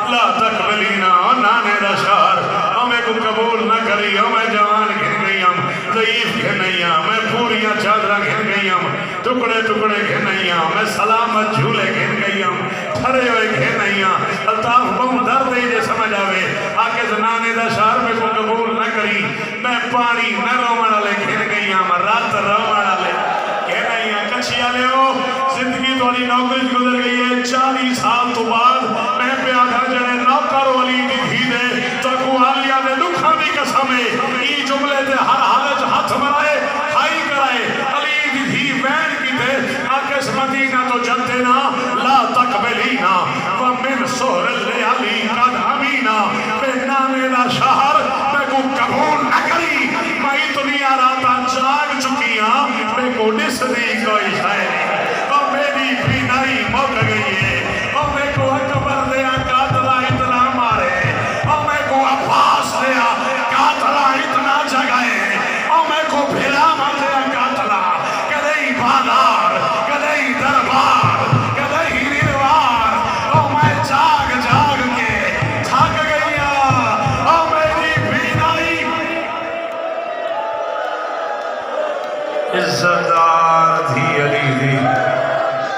لا تقبلینا اور نانے دا شہر ہمیں کو قبول نہ کری ہمیں جوان گھن گئی ہم ضعیف گھن گئی ہم میں پوریا چادرہ گھن گئی ہم ٹکڑے ٹکڑے گھن گئی ہم میں سلامت جھولے گھن گئی ہم کھڑے ہوئے گھن گئی ہم الطاف بہت درد ہی جے سمجھ آوے آکے زنانے دا شہر میں کو قبول نہ کری میں پانی نہ رومڑا لے گھن گئی ہم رات رومڑا لے گھن گئی ہم کچھیا لے ہو زندگی تھوڑی نوکری گزر گئی ہے 40 سال تو بعد میں پہ آدھا جڑے نوکر علی دی دھی دے تو کو آلیا دے دکھاں دی قسم ہے ای جملے تے ہر حالت ہاتھ مرائے ہائی کرائے علی دی دھی وین کی دے آکس مدینہ تو جنتے نا لا تقبلینا ومن سہر لیالی قد امینہ بے نامے لا شہر میں کو قبول نہ کری میں دنیا راتا جاگ چکی ہاں میں کو نس دی کوئی شاید اور میری بینائی موک گئی ہے اور میں کو اکبر دیا قاتلہ اتنا مارے اور میں کو عباس دیا قاتلہ اتنا جگائے اور میں کو بھیلا دیا قاتلہ کدئی بادار کدئی دربار کدئی نیروار اور میں جاگ جاگ کے تھک گئی اور میری بینائی عزتدار دھی علی دی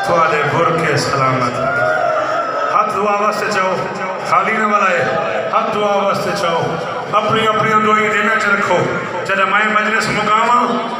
تھوڑے بھر کے سلامت ہاتھ دعا واسطے چاہو خالی نہ بلائے ہاتھ دعا واسطے چاہو اپنی اپنی دعائیں دینا چ رکھو جب میں مجلس مقامہ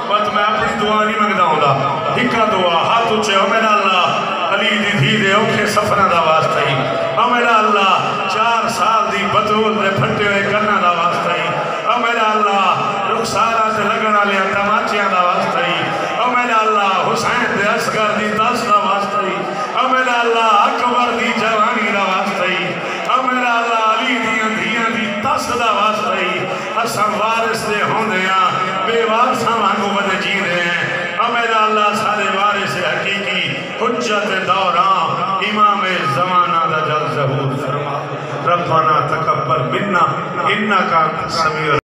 بات میں اپنی دعا نہیں مانگتا ہوں دا ہکا دعا ہاتھ اچھے ہو میرا اللہ علی دی دھی دے اوکھے سفرہ دا واسطہ ہی او میرا اللہ 4 سال دی بطول دے پھٹے ہوئے کرنا دا واسطہ ہی او میرا اللہ رخسارہ سے لگنا لیا تماچیاں دا واسطہ ہی او میرا اللہ حسین دے اسگر دی 10 دا واسطہ ہی او میرا اللہ اکبر دی جوانی دا واسطہ ہی او میرا اللہ علی دیاں دیاں دی 10 دا واسطہ ہی اسم وارث دے ہوندیاں بے وارثاں وانگو بدے جی دے ہیں او میرا اللہ سارے وارث حقیقی حجت دوران امام زمانہ دا جل ظہور فرما ربنا تقبل منا انکا سمیع